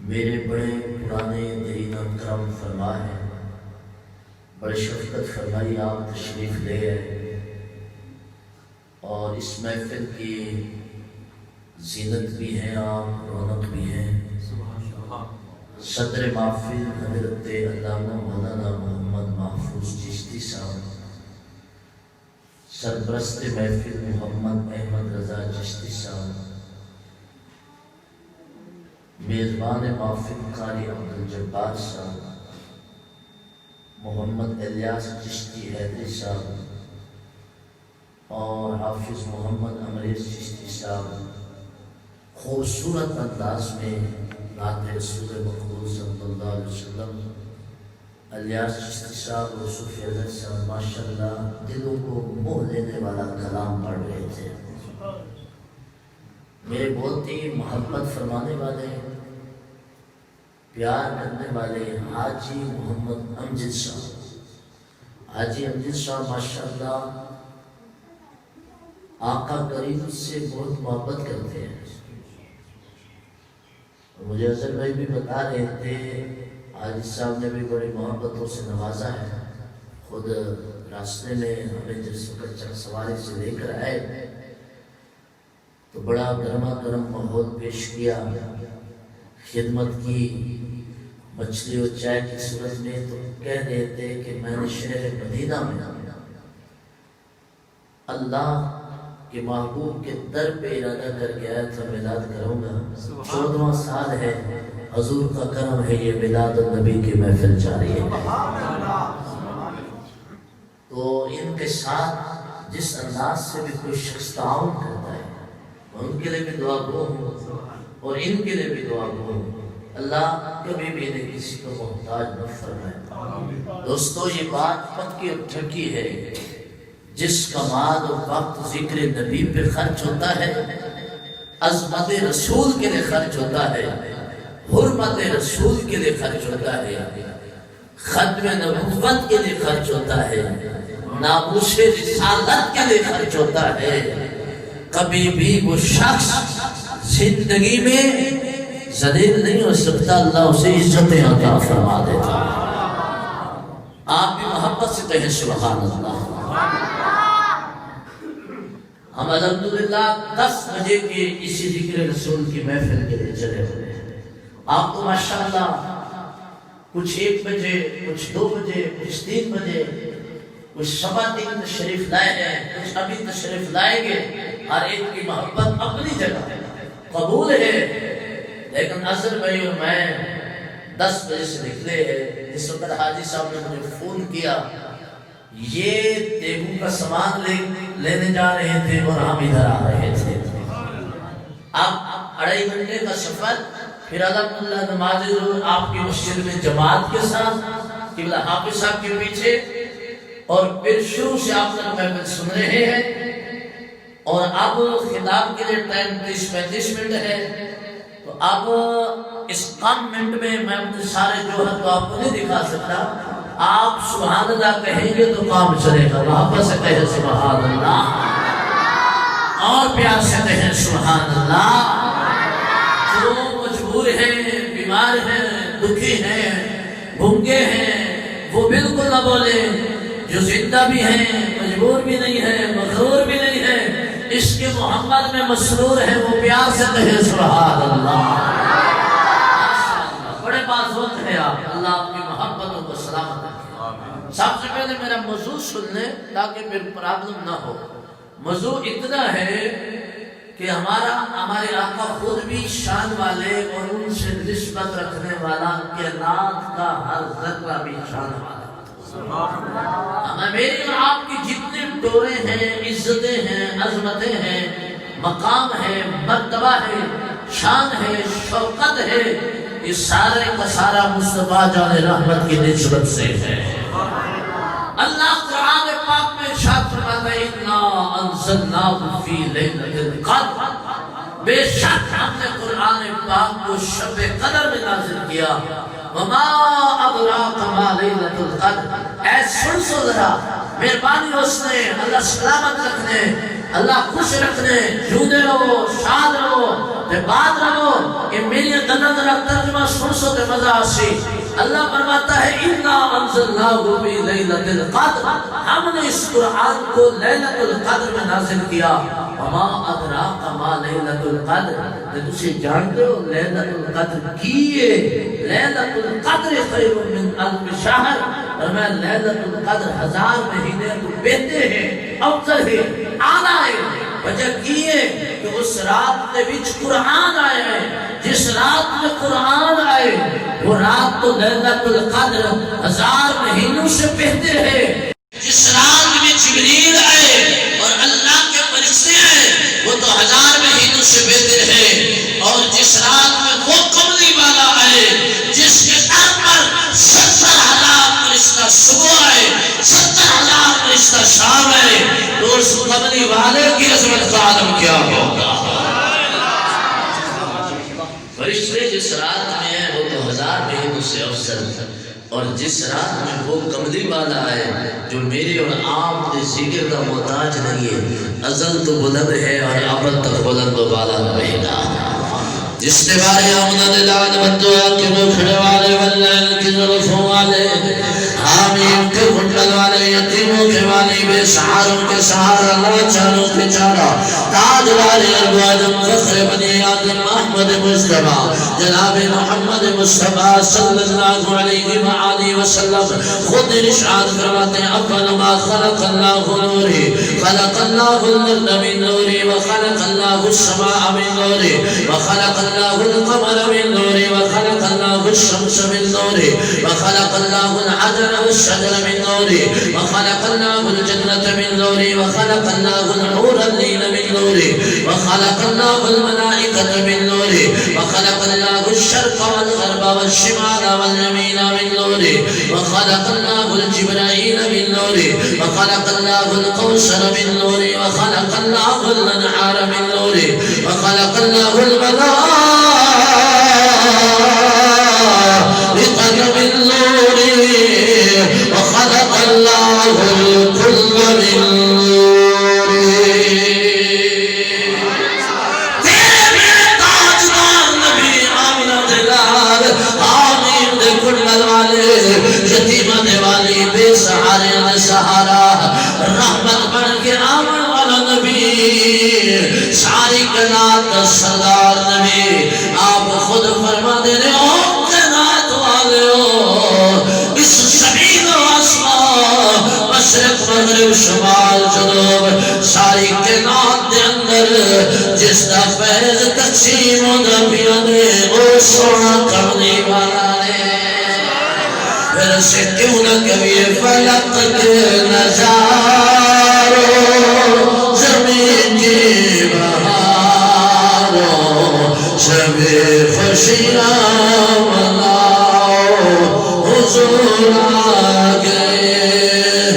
میرے بڑے پرانے دین اکرم فرما ہے، بڑے شفقت فرمائی آپ تشریف لے آئے اور اس محفل کی زینت بھی ہیں آپ، رونق بھی ہیں۔ صدر محفل حضرت علامہ مولانا محمد محفوظ چشتی صاحب، سرپرست محفل محمد احمد رضا چشتی صاحب، میزبان محفل قاری عبدالجبار صاحب، محمد الیاس چشتی حیدری صاحب اور حافظ محمد امریز چشتی صاحب خوبصورت انداز میں نعت رسول مقبول صلی اللہ علیہ وسلم الیاس چشتی صاحب اور صوفی حضرت صاحب ماشاءاللہ دلوں کو موہ لینے والا کلام پڑھ رہے تھے۔ میرے بہت ہی محبت فرمانے والے، پیار کرنے والے حاجی محمد امجد صاحب، حاجی امجد صاحب ماشاءاللہ آقا کریم سے بہت محبت کرتے ہیں۔ مجھے اظہر بھائی بھی بتا رہے تھے حاجی صاحب نے بھی بڑی محبتوں سے نوازا ہے، خود راستے میں ہمیں جس وقت چک سواری سے لے کر آئے تو بڑا گرما گرم ماحول پیش کیا، خدمت کی، مچھلی اور چائے کی صورت میں۔ تو کہہ رہے تھے کہ میں نے شہر مدینہ میں اللہ کہ محبوب کے در پہ ارادہ کر کے آیا تھا میلاد کروں گا، 14واں سال ہے، حضور کا کرم ہے، یہ میلاد النبی کی محفل جاری ہے۔ تو ان کے ساتھ جس انداز سے بھی کوئی شخص تعاون کرتا ہے ان کے لیے بھی دعا گو ہوں اور ان کے لیے بھی دعا گو ہوں، اللہ کبھی بھی انہیں کسی کو محتاج نہ فرمائے۔ دوستو یہ بات پکی اور ٹھکی ہے، جس کا مال و وقت ذکر نبی پہ خرچ ہوتا ہے، عظمت رسول کے لیے خرچ ہوتا ہے، حرمت رسول کے لیے خرچ ہوتا ہے، ختم نبوت کے لیے خرچ ہوتا ہے، ناموس رسالت کے لیے خرچ ہوتا ہے، کبھی بھی وہ شخص زندگی میں ذلیل نہیں ہو سکتا، اللہ اسے عزتیں عطا فرما دیتا۔ آپ بھی محبت سے کہیں سبحان اللہ۔ ہم الحمدللہ 10 بجے کے اسی ذکر رسول کی محفل کے لیے چلے ہوئے ہیں۔ آپ تو ماشاءاللہ کچھ 1 بجے، کچھ 2 بجے، کچھ 3 بجے، کچھ سوا 3 تشریف لائے ہیں، کچھ ابھی تشریف لائیں گے۔ ہر ایک کی محبت اپنی جگہ قبول ہے، لیکن اظہر بھائی اور میں 10 بجے سے نکلے ہیں۔ اس وقت حاجی صاحب نے مجھے فون کیا، یہ دیگو کا سامان لینے جا رہے تھے اور ہم ادھر آ رہے تھے۔ اب 2.5 گھنٹے کا سفر، پھر الحمدللہ نماز ظہر آپ کی مسجد میں جماعت کے ساتھ قبلہ حافظ صاحب کے پیچھے، اور پھر شروع سے آپ تک محفل سن رہے ہیں۔ اور اب خطاب کے لیے ٹائم 30-35 منٹ ہے، تو اب اس کم منٹ میں میں اپنے سارے جوہر تو آپ کو نہیں دکھا سکتا۔ آپ سبحان اللہ کہیں گے تو کام چلے گا، محبت سے کہیں سبحان اللہ، اور پیار سے کہیں سبحان اللہ۔ جو مجبور ہیں، بیمار ہیں، دکھی ہیں، گھنگے ہیں، وہ بالکل نہ بولے۔ جو زندہ بھی ہیں، مجبور بھی نہیں ہے، مغرور بھی نہیں ہے، اس کے محمد میں مسرور ہے، وہ پیار سے کہیں سبحان اللہ۔ بڑے باز وقت ہے آپ، اللہ آپ کی محبتوں کو سلامت رکھے۔ سب سے پہلے میرا موضوع سن لیں تاکہ پھر پرابلم نہ ہو۔ موضوع اتنا ہے کہ ہمارے آقا خود بھی شان والے اور ان سے نسبت رکھنے والا، کائنات کا ہر ذرہ بھی شان والا۔ میری اور آپ کی جتنے ڈورے ہیں، عزتیں ہیں، عظمتیں ہیں، مقام ہے، مرتبہ ہے، شان ہے، شوقت ہے، یہ سارے کا سارا مصطفیٰ جان رحمت کی نسبت سے ہے۔ اللہ قرآن پاک میں ارشاد فرماتا ہے اِنَّا أَنزَلْنَاهُ فِي لَيْلَةِ الْقَدْرِ، بے شک ہم نے قرآن پاک کو شب قدر میں نازل کیا۔ وَمَا أَدْرَاكَ مَا لَيْلَةُ الْقَدْرِ، اے سن ذرا، مہربانی اس نے اللہ سلامت رکھنے، اللہ خوش رکھنے، جوندے رہو، شاد رہو، تے بات رہو کہ میری گلاں ذرا ترجمہ سن سو تے مزہ آسی۔ اللہ فرماتا ہے اِنَّا أَنزَلْنَاهُ فِي لَيْلَةِ الْقَدْرِ، ہم نے اس قرآن کو لیلۃ القدر میں نازل کیا۔ وَمَا أَدْرَاكَ مَا لَيْلَةُ الْقَدْرِ، تے تسی جانتے ہو لیلۃ القدر کی ہے؟ لیلۃ القدر خیر من الف شہر، فرمایا لیلۃ القدر 1000 مہینے تو بہتے ہیں، افضل ہے، اعلیٰ ہے۔ وجہ کی ہے کہ اس رات کے وچ قرآن آئے ہیں، جس رات میں قرآن آئے وہ رات تو لیلۃ القدر 1000 مہینوں سے بہتر ہے۔ جس رات میں جبریل آئے اور اللہ کے فرشتے آئے وہ تو 1000 مہینوں سے بہتر ہے۔ اور جس رات میں وہ کملی والا آئے جس کے در پر 70,000 فرشتہ صبح آئے، 70,000 فرشتہ شام آئے، تو اس کملی والے کی عظمت کا عالم کیا ہوگا؟ فرشتے جس رات میں ہیں وہ تو 1000 مہینوں سے افضل ہے، اور جس رات میں وہ کملی والا ہے جو میرے اور آپ کے ذکر کا محتاج نہیں ہے، ازل تو بلند ہے اور ابد تک بلند و بالا رہے گا۔ جس نے بارے آمدہ دلان بدعا کے مکھڑے والے واللین کی ظلفوں والے حامیم کے گھٹل والے یتیموں کے والی بے سہاروں کے سہارا لاچاروں کے چارہ تاج والے ارب آدم فخر بنی آدم محمد مصطفیٰ جناب محمد مصطفیٰ صلی اللہ علیہ وآلہ وسلم خود ارشاد فرماتے ہیں اول ما خلق اللہ نوری خلق اللہ الارض من نوری وخلق اللہ السماء من نوری وخلق اللہ القمر من نوری وخلق اللہ الشمس من نوری وخلق اللہ الحجر والشجر من نوری وخلق اللہ الجنة من نوری وخلق اللہ الحور العين من نوری وخلق اللہ الملائکة من نوری وخلق اللہ الشرق والغرب والشمال واليمين من نوری وخلق اللہ الجبرائيل من نوری وخلق اللہ القوسر من نوری وخلق اللہ الانحار من نوری وخلق اللہ الملائکة من نوری وخلق اللہ الكل من نوری۔ تیرے میرے تاجدار نبی آمنہ دلال آمین دے کلل والے یتیمہ دے والی بے سہارے دے سہارا رحمت بن کے آمن والا نبی ساری کائنات سردار نبی آپ خود فرما دے رہے ہو کائنات والے ہو اس زمین و آسمان مشرق مغرب شمال جنوب ساری کائنات دے اندر جس دا فیض تقسیم و نبیوں نے وہ سونا کرنے والا ہے۔ پھر سے کیوں نہ کبھی فلک کے نظاروں زمین کی بہاروں شب خوشیاں مناؤ حضور آگئے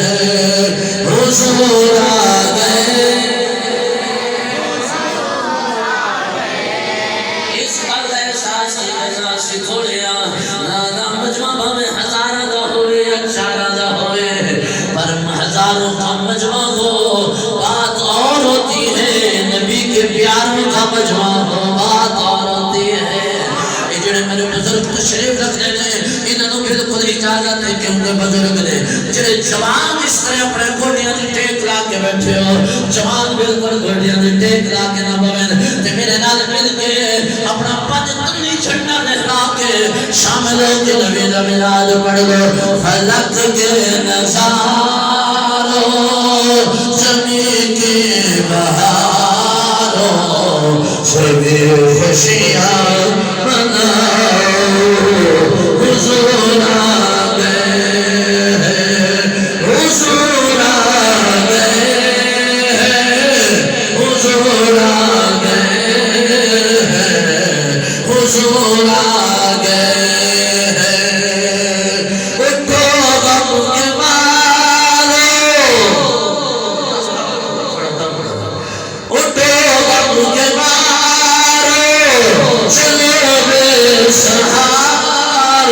ہیں حضور آگئے۔ اس قلب احساسی احساسی تھوڑیا نانا مجمع بھامے ہزارہ دا ہوئے اچھارہ دا ہوئے پر ہزاروں کا مجمع ہو بات اور ہوتی ہے، نبی کے پیاروں کا مجمع ہو بات اور ہوتی ہے۔ یہ جڑے میرے بزرگ تشریف رکھنے لیں انہوں نے بالکل اجازت ہے کہ ان کے بزرگ نے جڑے جوان اس طرح اپنے گھوڑیاں دی ٹیک لا کے بیٹھے ہو جوان بالکل گھوڑیاں دی ٹیک لا کے نہ بوین تے میرے نال مل کے اپنا پنج تنی جھنڈا لہرا کے شامل ہو کے نبی دا میلاد پڑھ لو۔ فلک کے نظاروں زمین کی بہاروں سبھی خوشیاں مناؤ حضور آگئے ہیں حضور آگئے ہیں حضور آگئے ہیں حضور آگئے ہیں۔ اٹھو غم کے مارو اٹھو غم کے مارو چلو بے سہارا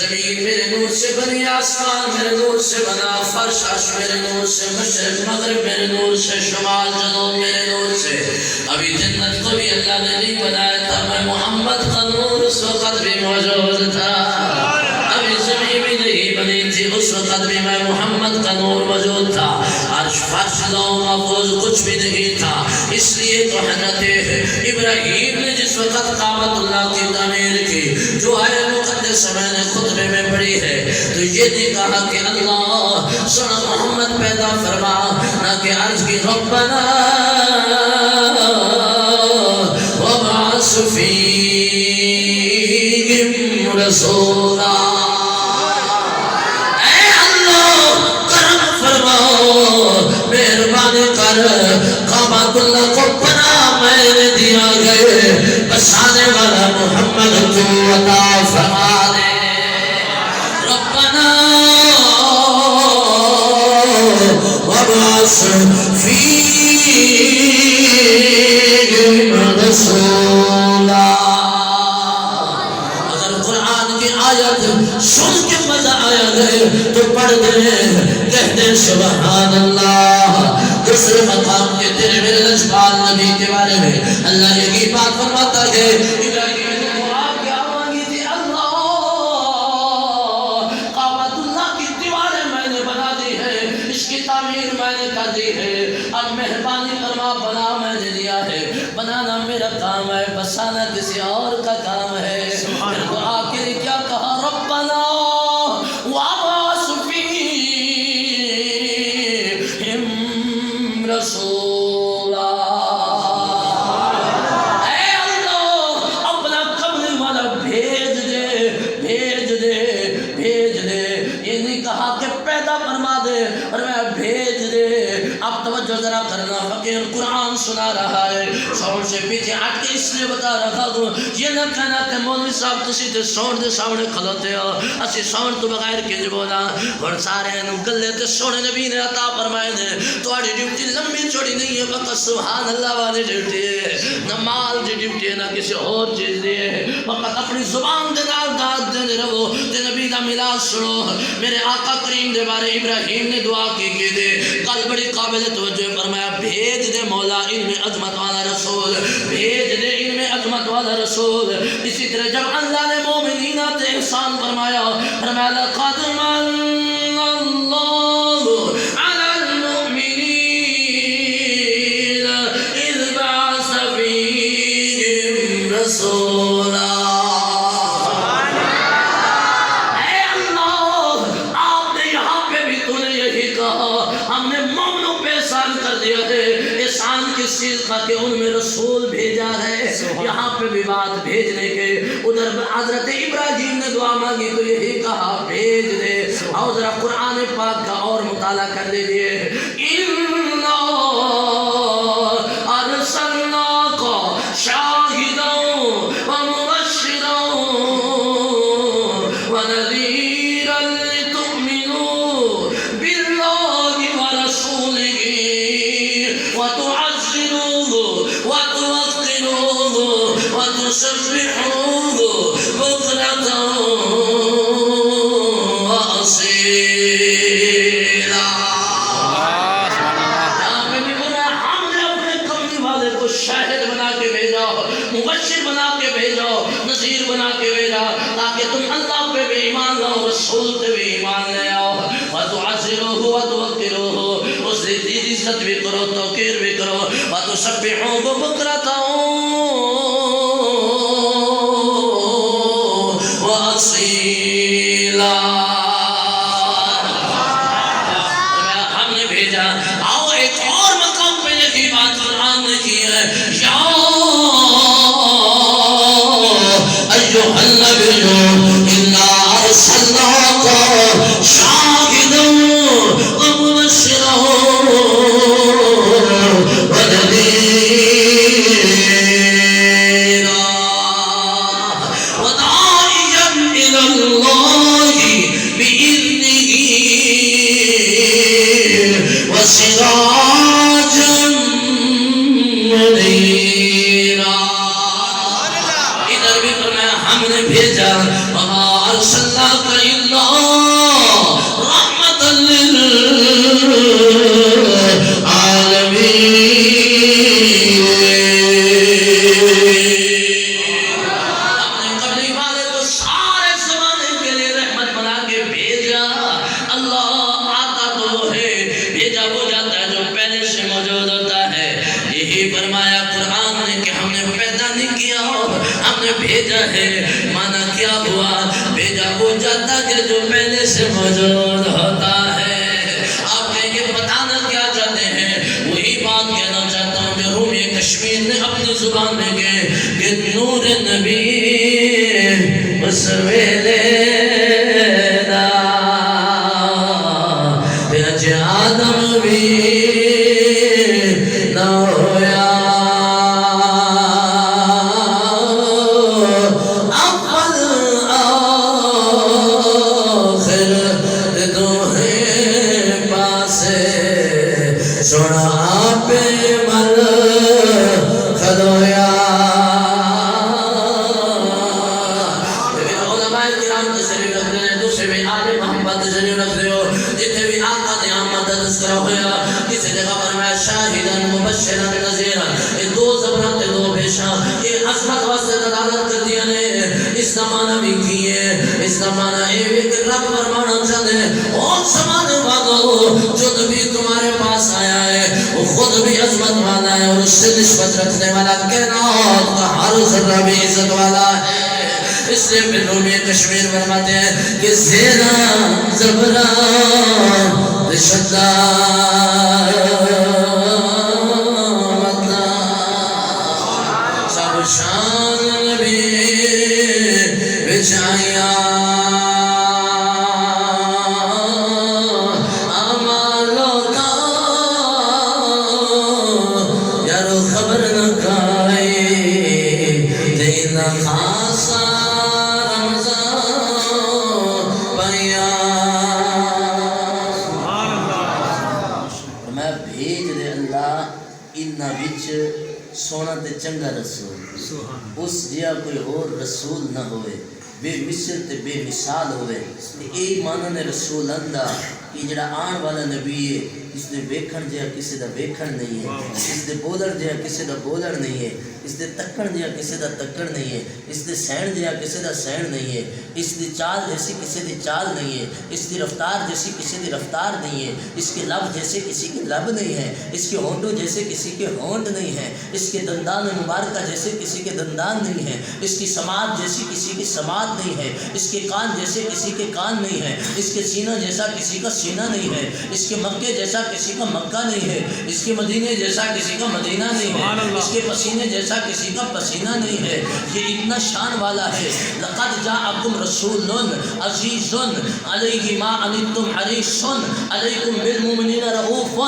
زمین میرے نور سے بنی، آسمان میرے نور سے بنا، فرش عرش میرے نور سے، مشرق مغرب میرے نور سے، شمال جنوب میرے نور سے۔ ابھی جنت کو بھی اللہ نے نہیں بنایا تھا، میں محمد کا نور اس وقت بھی موجود تھا۔ ابھی زمین بھی نہیں بنی تھی، اس وقت بھی میں محمد کا نور موجود تھا۔ عرش فرش لوح محفوظ کچھ بھی نہیں تھا۔ اس لیے تو حضرت ابراہیم نے جس وقت کعبۃ اللہ کی تعمیر کی، جو آیت مقدس میں نے خطبے میں پڑھی ہے، تو یہ نہیں کہا کہ اللہ سنا محمد پیدا فرما، نہ کہ عرض کی ربنا وابعث فیہم رسولا، اے اللہ کرم فرماؤ، مہربانی کر، کعبۃ اللہ کو بنا میں نے دیا گئے، بسانے والا محمد کو عطا فرما دے۔ ربنا وابعث فیہم رسولا۔ اگر قرآن کی آیت سن کے مزہ آیا گئے تو پڑھ دیں، کہہ دیں سبحان اللہ۔ دوسرے مقام کے تیرے میرے لجپال نبی کے بارے میں اللہ یہی بات فرماتا ہے، ابراہیم نے دعا کیا مانگی تھی، اللہ کعبۃ اللہ کی دیواریں میں نے بنا دی ہے، اس کی تعمیر میں نے کر دی ہے، اب مہربانی فرما بنا میں نے دیا ہے، بنانا میرا کام ہے، بسانا کسی اور کا کام ہے۔ پھر دعا کے لیے کیا کہا، ربنا وابعث فیہم رسولا، اے اللہ اپنا قبل والا بھیج دے، بھیج دے، بھیج دے۔ یہ نہیں کہا کہ پیدا فرما دے، اور میں بھیج دے۔ اب توجہ ذرا کرنا، فقیر قرآن سنا رہا ہے، ساؤنڈ سے پیچھے ہٹ کے اس لیے بتا رہا ہوں، یہ نہ کہنا کہ مولوی صاحب تسی تے ساؤنڈ دے سامنے کھلوتے ہو، اسی ساؤنڈ تو بغیر کنج بولا، اور سارے گلے تے سونے نبی نے عطا فرمائے نے، تھوڑی ڈیوٹی لمبی چھوڑی نہیں ہے، فقط سبحان اللہ والی ڈیوٹی ہے، نہ مال دی ڈیوٹی ہے نہ کسی اور چیز دی ہے، فقط اپنی زبان دے نال داد دے رہو تے نبی دا میلاد سنو۔ میرے آقا کریم دے بارے ابراہیم نے دعا کی دے، کل بڑی قابل توجہ فرمایا، بھیج دے مولا علم عظمت والا رسول، بھیج دے علم عظمت والا رسول۔ اسی طرح جب اللہ نے مومنین تے احسان فرمایا، فرمایا لقد من اللہ علی المؤمنین اذ بعث فیہم رسولا۔ اے اللہ آپ نے یہاں پہ بھی تو نے یہی کہا، ہم نے مومنوں پہ احسان کر دیا ہے۔ احسان کس چیز کا کہ ان میں رسول بھیجا ہے، یہاں پہ بھی بات بھیجنے کے، ادھر حضرت ابراہیم نے دعا مانگی تو یہی کہا بھیج دے۔ اور ذرا قرآن پاک کا اور مطالعہ کر لیجئے، اِنَّا أَرْسَلْنَاكَ شَاهِدًا وَمُبَشِّرًا وَنَذِيرًا لِتُؤْمِنُوا بِاللَّهِ وَرَسُولِهِ وَتُعَزِّرُوهُ وَتُوَقِّرُوهُ وَتُسَبِّحُوهُ بُكْرَةً وَأَصِيلًا۔ شاہد بنا کے بھیجا، مبشر بنا کے بھیجا، نذیر بنا کے بھیجا، تاکہ تم اللہ پہ بھی ایمان لاؤ، رسول پہ بھی ایمان لے آؤ۔ وَتُعَزِّرُوهُ وَتُوَقِّرُوهُ، اس کی عزت بھی کرو، توقیر بھی کرو۔ وَتُسَبِّحُوهُ بُكْرَةً وَأَصِيلًا۔ ہم نے بھیجا، آؤ ایک اور مقام پہ یہی بات قرآن نے کی ہے، یا ایھا النبی انا ارسلناک شاہدا ومبشرا ونذیرا وداعیا الی اللہ بإذنہ وسراجا منیرا۔ ادھر بھی فرمایا ہم نے بھیجا، وما ارسلناک کرتا کہ جو پہلے سے موجود ہوتا ہے. آپ کہیں گے بتانا کیا چاہتے ہیں؟ وہی بات کہنا چاہتا ہوں جو روم کشمیر نے اپنی زبان میں کہ نور نبی اس ویلے دا تے آدم بھی نہ ہویا. سونا آپ مل خدویا. علماء کرام تشریف رکھ رہے ہیں, دوسرے بھی آل محمد تشریف رکھ رہے ہو, جتنے بھی آقا نے آمد تذکرہ ہویا کسی جگہ پر میں شاہدن مبشرن نذیرن, یہ دو زبران تے دو پیشاں یہ عظمت واسطے دلالت کر دیا نے. اس زمانہ بھی کیے, اس زمانہ یہ بھی کہ رب فرمانا چاہتے ہیں اور زمانے والو جو نبی تمہارے پاس آیا ہے وہ خود بھی عظمت والا ہے اور اس سے نسبت رکھنے والا کائنات کا ہر ذرہ بھی عزت والا ہے. اس لیے پھر رومی کشمیر فرماتے ہیں کہ زیرہ زبران رشدہ سب شان نبی بچایا. سونا تے چنگا رسول اس جیا کوئی اور رسول نہ ہوئے, بے مثل تے بے مثال ہوئے. اے مانن رسول اندہ کہ جڑا آن والا نبی ہے اس دے ویکھن جیا کسی دا ویکھن نہیں ہے, اس دے بولن جیا کسی دا بولن نہیں ہے, اس دے تکن جیا کسی دا تکن نہیں ہے, اس دے سین جیا کسی دا سین نہیں ہے, اس دی چال جیسی کسی دی چال نہیں ہے, اس دی رفتار جیسی کسی دی رفتار نہیں ہے, اس کے لب جیسے کسی کے لب نہیں ہے, اس کے ہونٹوں جیسے کسی کے ہونٹ نہیں ہے, اس کے دندان مبارکہ جیسے کسی کے دندان نہیں ہے, اس کی سماعت جیسی کسی کی سماعت نہیں ہے, اس کے کان جیسے کسی کے کان نہیں ہے, اس کے سینہ جیسا کسی کا سینہ نہیں ہے, اس کے مکے جیسا کسی کا مکہ نہیں ہے, اس کے مدینے جیسا کسی کا مدینہ نہیں ہے, اس کے پسینے جیسا کسی کا پسینہ نہیں ہے. یہ اتنا شان والا ہے. لقد جاءکم رسول عزیز علیہ ما عنتم حریص علیکم بالمؤمنین رؤوف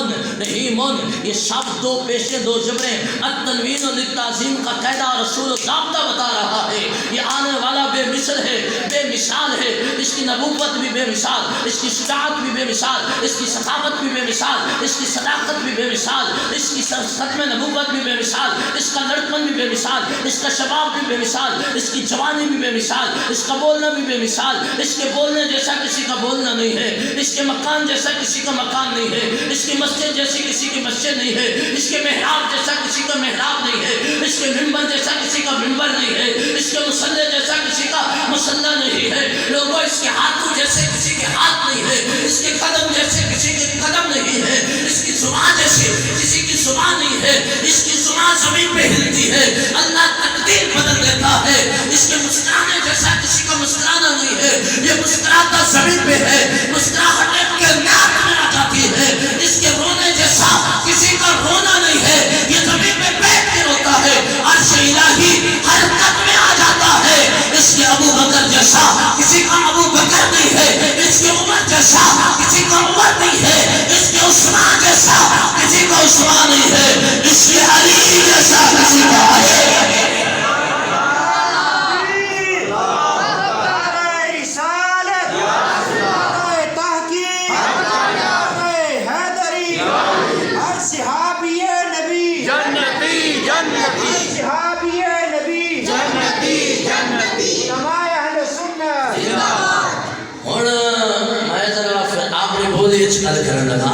رحیم. یہ سب دو پیشے دو جبریں التنوین للتعظیم کا قاعدہ رسول ضابطہ بتا رہا ہے. یہ آنے والا بے مثل ہے, بے مثال ہے, اس کی نبوت بھی بے مثال, اس کی شجاعت بھی بے مثال, اس کی ثقافت بھی بے مثال, اس کی صداقت بھی بے مثال, اس کی ختم نبوت بھی بے مثال, اس کا لڑکپن بھی بے مثال, اس کا شباب بھی بے مثال, اس کی جوانی بھی بے مثال, اس کا بولنا بھی بے مثال, اس کے بولنے جیسا کسی کا بولنا نہیں ہے, اس کے مکان جیسا کسی کا مکان نہیں ہے, اس کی مسجد جیسی کسی کی مسجد نہیں ہے, اس کے محراب جیسا کسی کا محراب نہیں ہے, اس کے منبر جیسا کسی کا منبر نہیں ہے, اس کے مصلی جیسا کسی کا مصلی نہیں ہے. لوگوں اس کے ہاتھوں جیسے کسی کے ہاتھ نہیں ہے, اس کے قدم جیسے کسی کے قدم نہیں ہے, اس کی زبان جیسے کسی کی زبان نہیں ہے, اس کی زبان زمین پہ ہلتی ہے, اللہ تقدیر بدل دیتا ہے. اس کے مسکرانے جیسا کسی کا مسکرانا نہیں ہے, یہ مسکراتا زمین پہ ہے, مسکراہٹ کے ناک میں آ جاتی ہے. اس کے رونے جیسا کسی کا رونا نہیں ہے, یہ زمین پہ بیٹھ کے روتا ہے, عرش الہی حرکت میں آ جاتا ہے. اس کے ابو بکر جیسا کسی کا ابو بکر نہیں ہے, اس کے عمر جیسا کسی کا عمر نہیں ہے, اس کے عثمان جیسا کسی کا عثمان نہیں ہے, اس کے علی جیسا کسی کا علی نہیں ہے.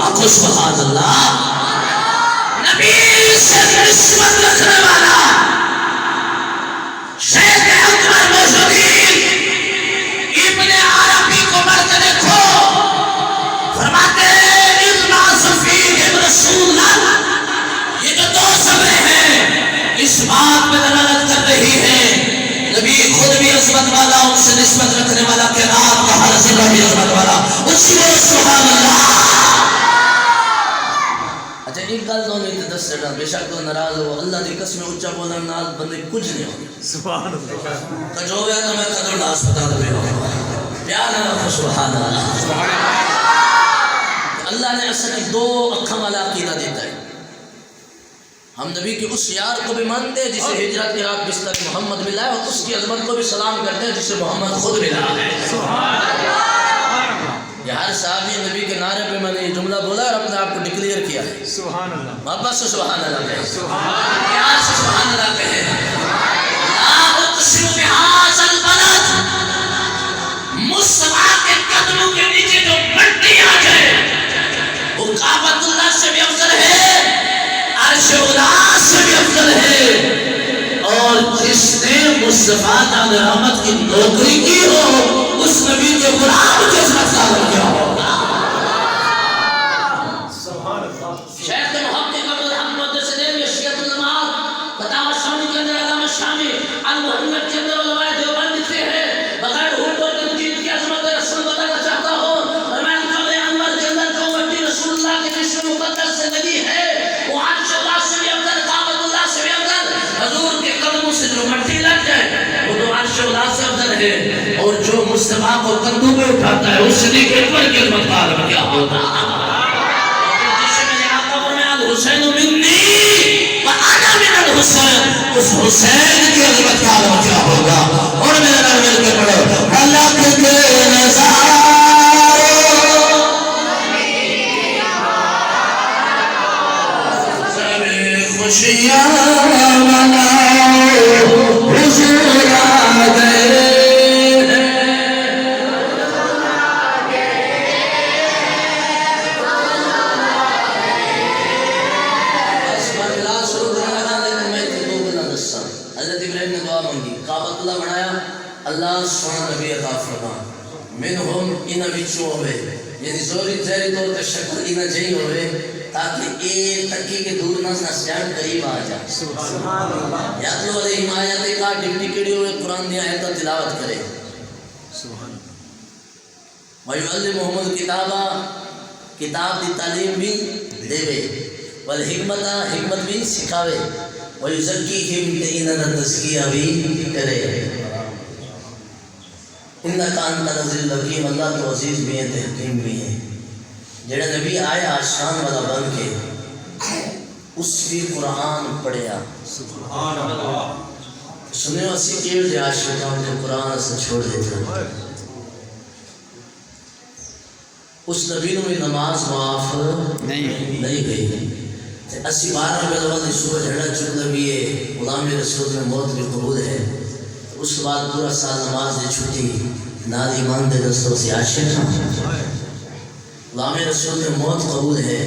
آخو سبحان اللہ. نبی سے نسبت رکھنے والا شیخ اکبر موجودین ابن عربی کو پڑھ کے دیکھو, فرماتے ہیں الباس فیہم رسول اللہ. یہ جو دو صبریں ہیں اس بات میں دلالت کر رہی ہے نبی خود بھی عظمت والا, ان سے نسبت رکھنے والا کہ رات کا چڑھا بے شک تو ناراض ہو اللہ دی قسم اونچا بولن نال بندے کچھ نہیں ہو سبحان اللہ کجو گیا تو میں قدر دا ہسپتال میں ہوں پیار نہ سبحان اللہ اللہ نے اصل دو اکھاں والا عقیدہ دیتا ہے ہم نبی کے اس یار کو بھی مانتے ہیں جسے ہجرت کے رات بستر محمد ملا ہے اور اس کی عظمت کو بھی سلام کرتے ہیں جسے محمد خود ملا ہے یہ ہر صحابی نبی کے نعرے پہ میں نے یہ جملہ بولا اور اپنے آپ کو ڈکلیئر کیا ہے سبحان اللہ محبت سے سبحان اللہ کہے پیار سے سبحان اللہ کہے لا اقسم بهذا البلد مصطفیٰ کے قدموں کے نیچے جو مٹی آ جائے وہ کعبۃ اللہ سے بھی افضل ہے عرش اولا سے بھی افضل ہے اور جس نے مصطفیٰ تعالی رحمت کی نوکری کی ہو اس نبی کے غلام کی عظمت کا کیا ہوگا شیخ محقق ابو الحق محدث دہلوی شیعۃ العلماء فتاوی شامی کے اندر علامہ شامی المحمد کے اندر علماء دیوبند لکھتے ہیں بغیر حوت اور تنقید کی عظمت رسول بتانا چاہتا ہوں اور میں قبر انور کے اندر جو مٹی رسول اللہ کے جسم مقدس سے لگی ہے وہ عرش اللہ سے بھی افضل کعبۃ اللہ سے بھی افضل حضور کے قدموں سے جو مٹی لگ جائے وہ تو عرش اللہ سے افضل ہے اور جو مصطفیٰ کو کندھوں پہ اٹھاتا ہے اس صدیق اکبر کی عظمت کا عالم کیا ہوگا حسین منی وانا من الحسین اس حسین کی عظمت کا عالم کیا ہوگا اور میرے نال مل کے پڑھو اللہ کے نظاروں سب خوشیاں مناؤ حضور آ گئے اللہ سونا نبی عطا فرما منہم انہ وچوں ہوئے یعنی زوری زہری طور پر شکل انہ جہی ہوئے تاکہ ایک تکی کے دور نہ سیان قریب آ جائے یادلو علیہم آیات کا ڈپٹی کڑی ہوئے قرآن دیا آیتہ تلاوت کرے وَيُعَلِّمُهُمُ الْكِتَابَ کتاب دی تعلیم بھی دے وے والحکمت حکمت بھی سکھاوے وَيُزَكِّيهِمْ انہ تزکیہ بھی کرے انکا انت نزل الحکیم اللہ تو عزیز بھی ہے حکیم بھی ہے جڑا نبی آیا شان والا بن کے اس بھی قرآن پڑھیا سبحان اللہ سنے اسی کیوں جے عاشقان کے قرآن سے چھوڑ دیتے ہیں اس نبی نے بھی نماز معاف نہیں گئی اسی 12 بلوانی صبح جھڑا چک نبی غلام رسول میں موت بھی قبول ہے اس بعد پورا سال نماز دی چھٹی نال ایمان دے دستوں سے عاشق غلام رسول میں موت قبول ہے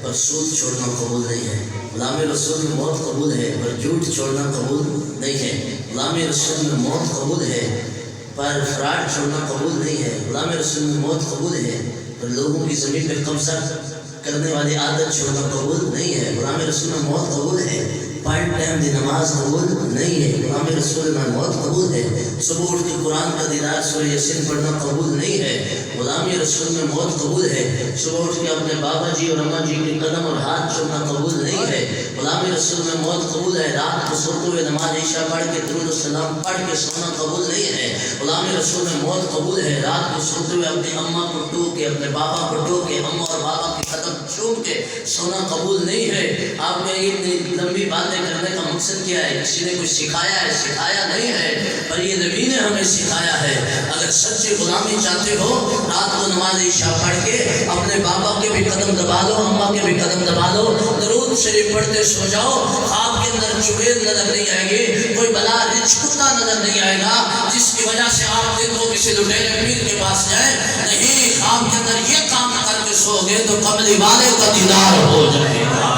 پر سود چھوڑنا قبول نہیں ہے غلام رسول میں موت قبول ہے پر جھوٹ چھوڑنا قبول نہیں ہے غلام رسول میں موت قبول ہے پر فراڈ چھوڑنا قبول نہیں ہے غلام رسول میں موت قبول ہے پر لوگوں کی زمین پہ قبضہ کرنے والی عادت چھوڑنا قبول نہیں ہے غلام رسول میں موت قبول ہے پارٹ ٹائم دی نماز قبول نہیں ہے غلام رسول میں موت قبول ہے صبح اٹھ کے قرآن کا دیدار سورہ یاسین پڑھنا قبول نہیں ہے غلام رسول میں موت قبول ہے صبح اٹھ کے اپنے بابا جی اور اماں جی کے قدم اور ہاتھ چومنا قبول نہیں ہے غلام رسول میں موت قبول ہے رات کو سوتے ہوئے نماز عشاء پڑھ کے درود السلام پڑھ کے سونا قبول نہیں ہے غلام رسول میں موت قبول ہے رات کو سوتے ہوئے اپنی اماں کو ٹو کے اپنے بابا کو ٹو کے اماں اور بابا کے قدم چوم کے سونا قبول نہیں ہے آپ نے اتنی لمبی باتیں کرنے کا مقصد کیا ہے کسی نے کچھ سکھایا ہے سکھایا نہیں ہے پر یہ نبی نے ہمیں سکھایا ہے اگر سچی غلامی چاہتے ہو رات کو نماز عشاء پڑھ کے اپنے بابا کے بھی قدم دبا لو اماں کے بھی قدم دبا لو درود شریف پڑھتے سو جاؤ خواب کے اندر چڑیل نظر نہیں آئیں گے کوئی بلا رچ کتا نظر نہیں آئے گا جس کی وجہ سے آپ دن کو کسی لٹیرے پیر کے پاس جائیں نہیں خواب کے اندر یہ کام کر کے سو گے تو قبلی والے کا دیدار ہو جائے گا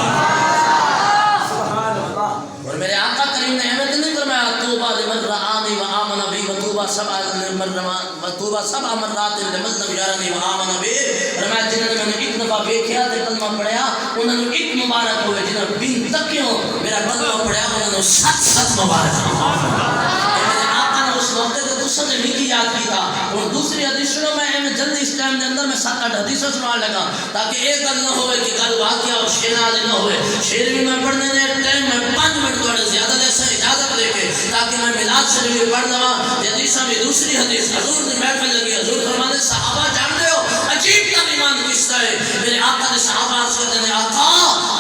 اور میرے آقا کریم نے احمد نہیں فرمایا توبہ لمن رآنی و آمن بی وطوبہ سبع مرات لمن لم یرنی و آمن بی فرمایا جنہوں نے ایک دفعہ دیکھا تے کلمہ پڑھیا انہوں نے ایک مبارک ہوئے جنہوں نے بن تکیوں میرا کلمہ پڑھیا انہوں نے 7 مبارک ہوئے میرے آقا نے اس وقت تو دوسرے نے کی یاد کی تھا اور دوسری دوسری حدیث سنو میں جلدی اس ٹائم کے اندر میں 7-8 حدیثیں سنا لگا تاکہ ایک گل نہ ہوئے کہ گل واقعہ اور شیر آدھے نہ ہوئے. شیر بھی میں پڑھنے دے ٹائم میں 5 منٹ تھوڑے زیادہ دے سے اجازت لے کے تاکہ میں میلاد شریف بھی پڑھ لواں. حدیثاں بھی دوسری حدیث حضور نے محفل لگی. حضور فرماتے صحابہ جانتے ہو عجیب کا ایمان کس طرح ہے. میرے آقا نے صحابہ عرض کرتے ہیں آقا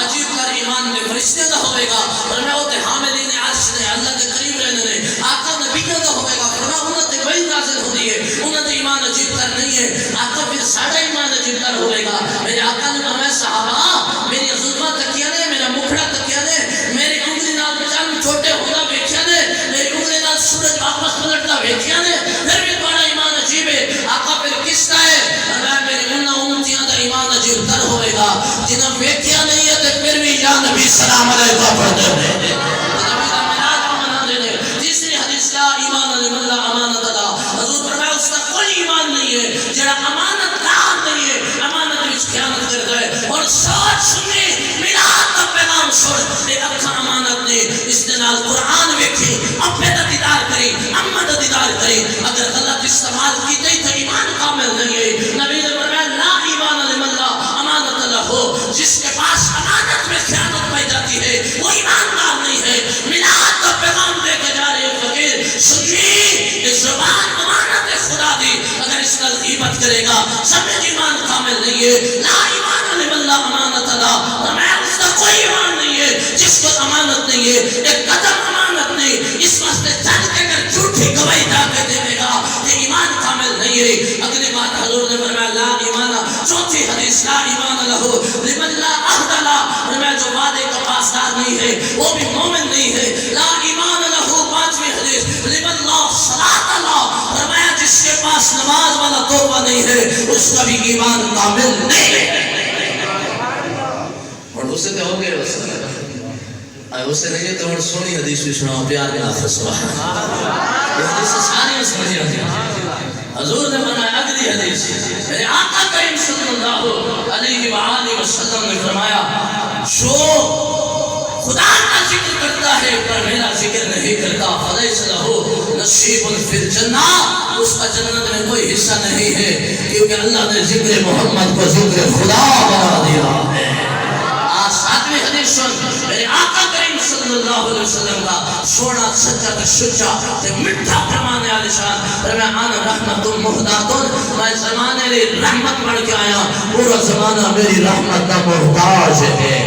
عجیب کا ایمان میں فرشتے کا ہوئے گا اور میں ہوتے حاملین عرش نے اللہ کے قریب رہنے نے. آقا نبیوں کا ہوئے گا فرما انہوں نے وہی نازل ہوتی ہے انہوں نے ایمان عجیب تر نہیں ہے. آقا پھر ساڑھا ایمان عجیب تر ہوئے گا. میرے آقا نے فرمایا صحابہ میری عظمہ تکیہ نے میرا مکھڑا تکیہ نے میری انگلی نال بچان چھوٹے ہونا ویکھیا نے میری انگلی نال سورج واپس پلٹتا ویکھیا نے پھر بھی تمہارا ایمان عجیب ہے. آقا پھر کس کا ہے؟ فرمایا میری امتیاں کا ایمان عجیب تر ہوئے گا جنہاں ویکھیا نہیں ہے تو پھر بھی یا نبی سلام علیکہ پڑھتے ہیں. تیسری حدیث لا ایمان لمن لا امانت لا. حضور فرمایا اس کا کوئی ایمان نہیں ہے جڑا امانت دار نہیں ہے امانت وچ خیانت کرتا ہے. اور سوچ سنی میلاد کا پیغام سن اے اکھاں امانت نے اس دے نال قرآن ویکھی اپنے دا دیدار کری اماں دا دیدار کری اگر غلط استعمال کیتے تو ایمان کامل نہیں ہے. نبی نے فرمایا لا ایمان لمن لا امانت لا ہو. جس کے پاس امانت میں خیانت پائی جاتی ہے وہ ایماندار نہیں ہے. میلاد کا پیغام دے کے جا رہے فقیر سنی اس زبان امانت خدا دی اگر اس کا غیبت کرے گا سمجھ ایمان کامل نہیں ہے. لا ایمان لمن لا امانت لا. میں اس کا کوئی ایمان نہیں ہے جس کو امانت نہیں ہے ایک قدم امانت نہیں. اس واسطے چل کے اگر جھوٹی گواہی جا کے دے گا یہ ایمان کامل نہیں ہے. اگلی بات حضور نے فرمایا لا ایمان. چوتھی حدیث لا ایمان لہو لمن لا عہد لا. فرمایا جو وعدے کا پاسدار نہیں ہے وہ بھی مومن نہیں ہے. لا ایمان لہو. پانچویں حدیث لمن لا صلاۃ لا. فرمایا جس کے پاس نماز والا توبہ نہیں ہے اس کا بھی ایمان کامل نہیں ہے. اور اسے تو ہو گئے اسے نہیں ہے تو اور سونی حدیث بھی سناؤ پیار کے آخر سبحان اللہ. یہ حدیث ساری سمجھ آتی ہیں. حضور نے فرمایا اگلی حدیث میرے آقا کریم صلی اللہ علیہ وآلہ وسلم نے فرمایا جو خدا کا ذکر کرتا ہے پر میرا ذکر نہیں کرتا فلیس لہ نصیب فی الجنہ. اس کا جنت میں کوئی حصہ نہیں ہے کیونکہ اللہ نے ذکر محمد کو ذکر خدا بنا دیا ہے. ساتویں حدیث سن میرے آقا کریم صلی اللہ علیہ وسلم کا سونا سچا تے سچا تے مٹھا فرمانے علی شان فرمایا انا رحمت مہدات. میں زمانے لی رحمت بڑھ کے آیا پورا زمانہ میری رحمت کا محتاج ہے.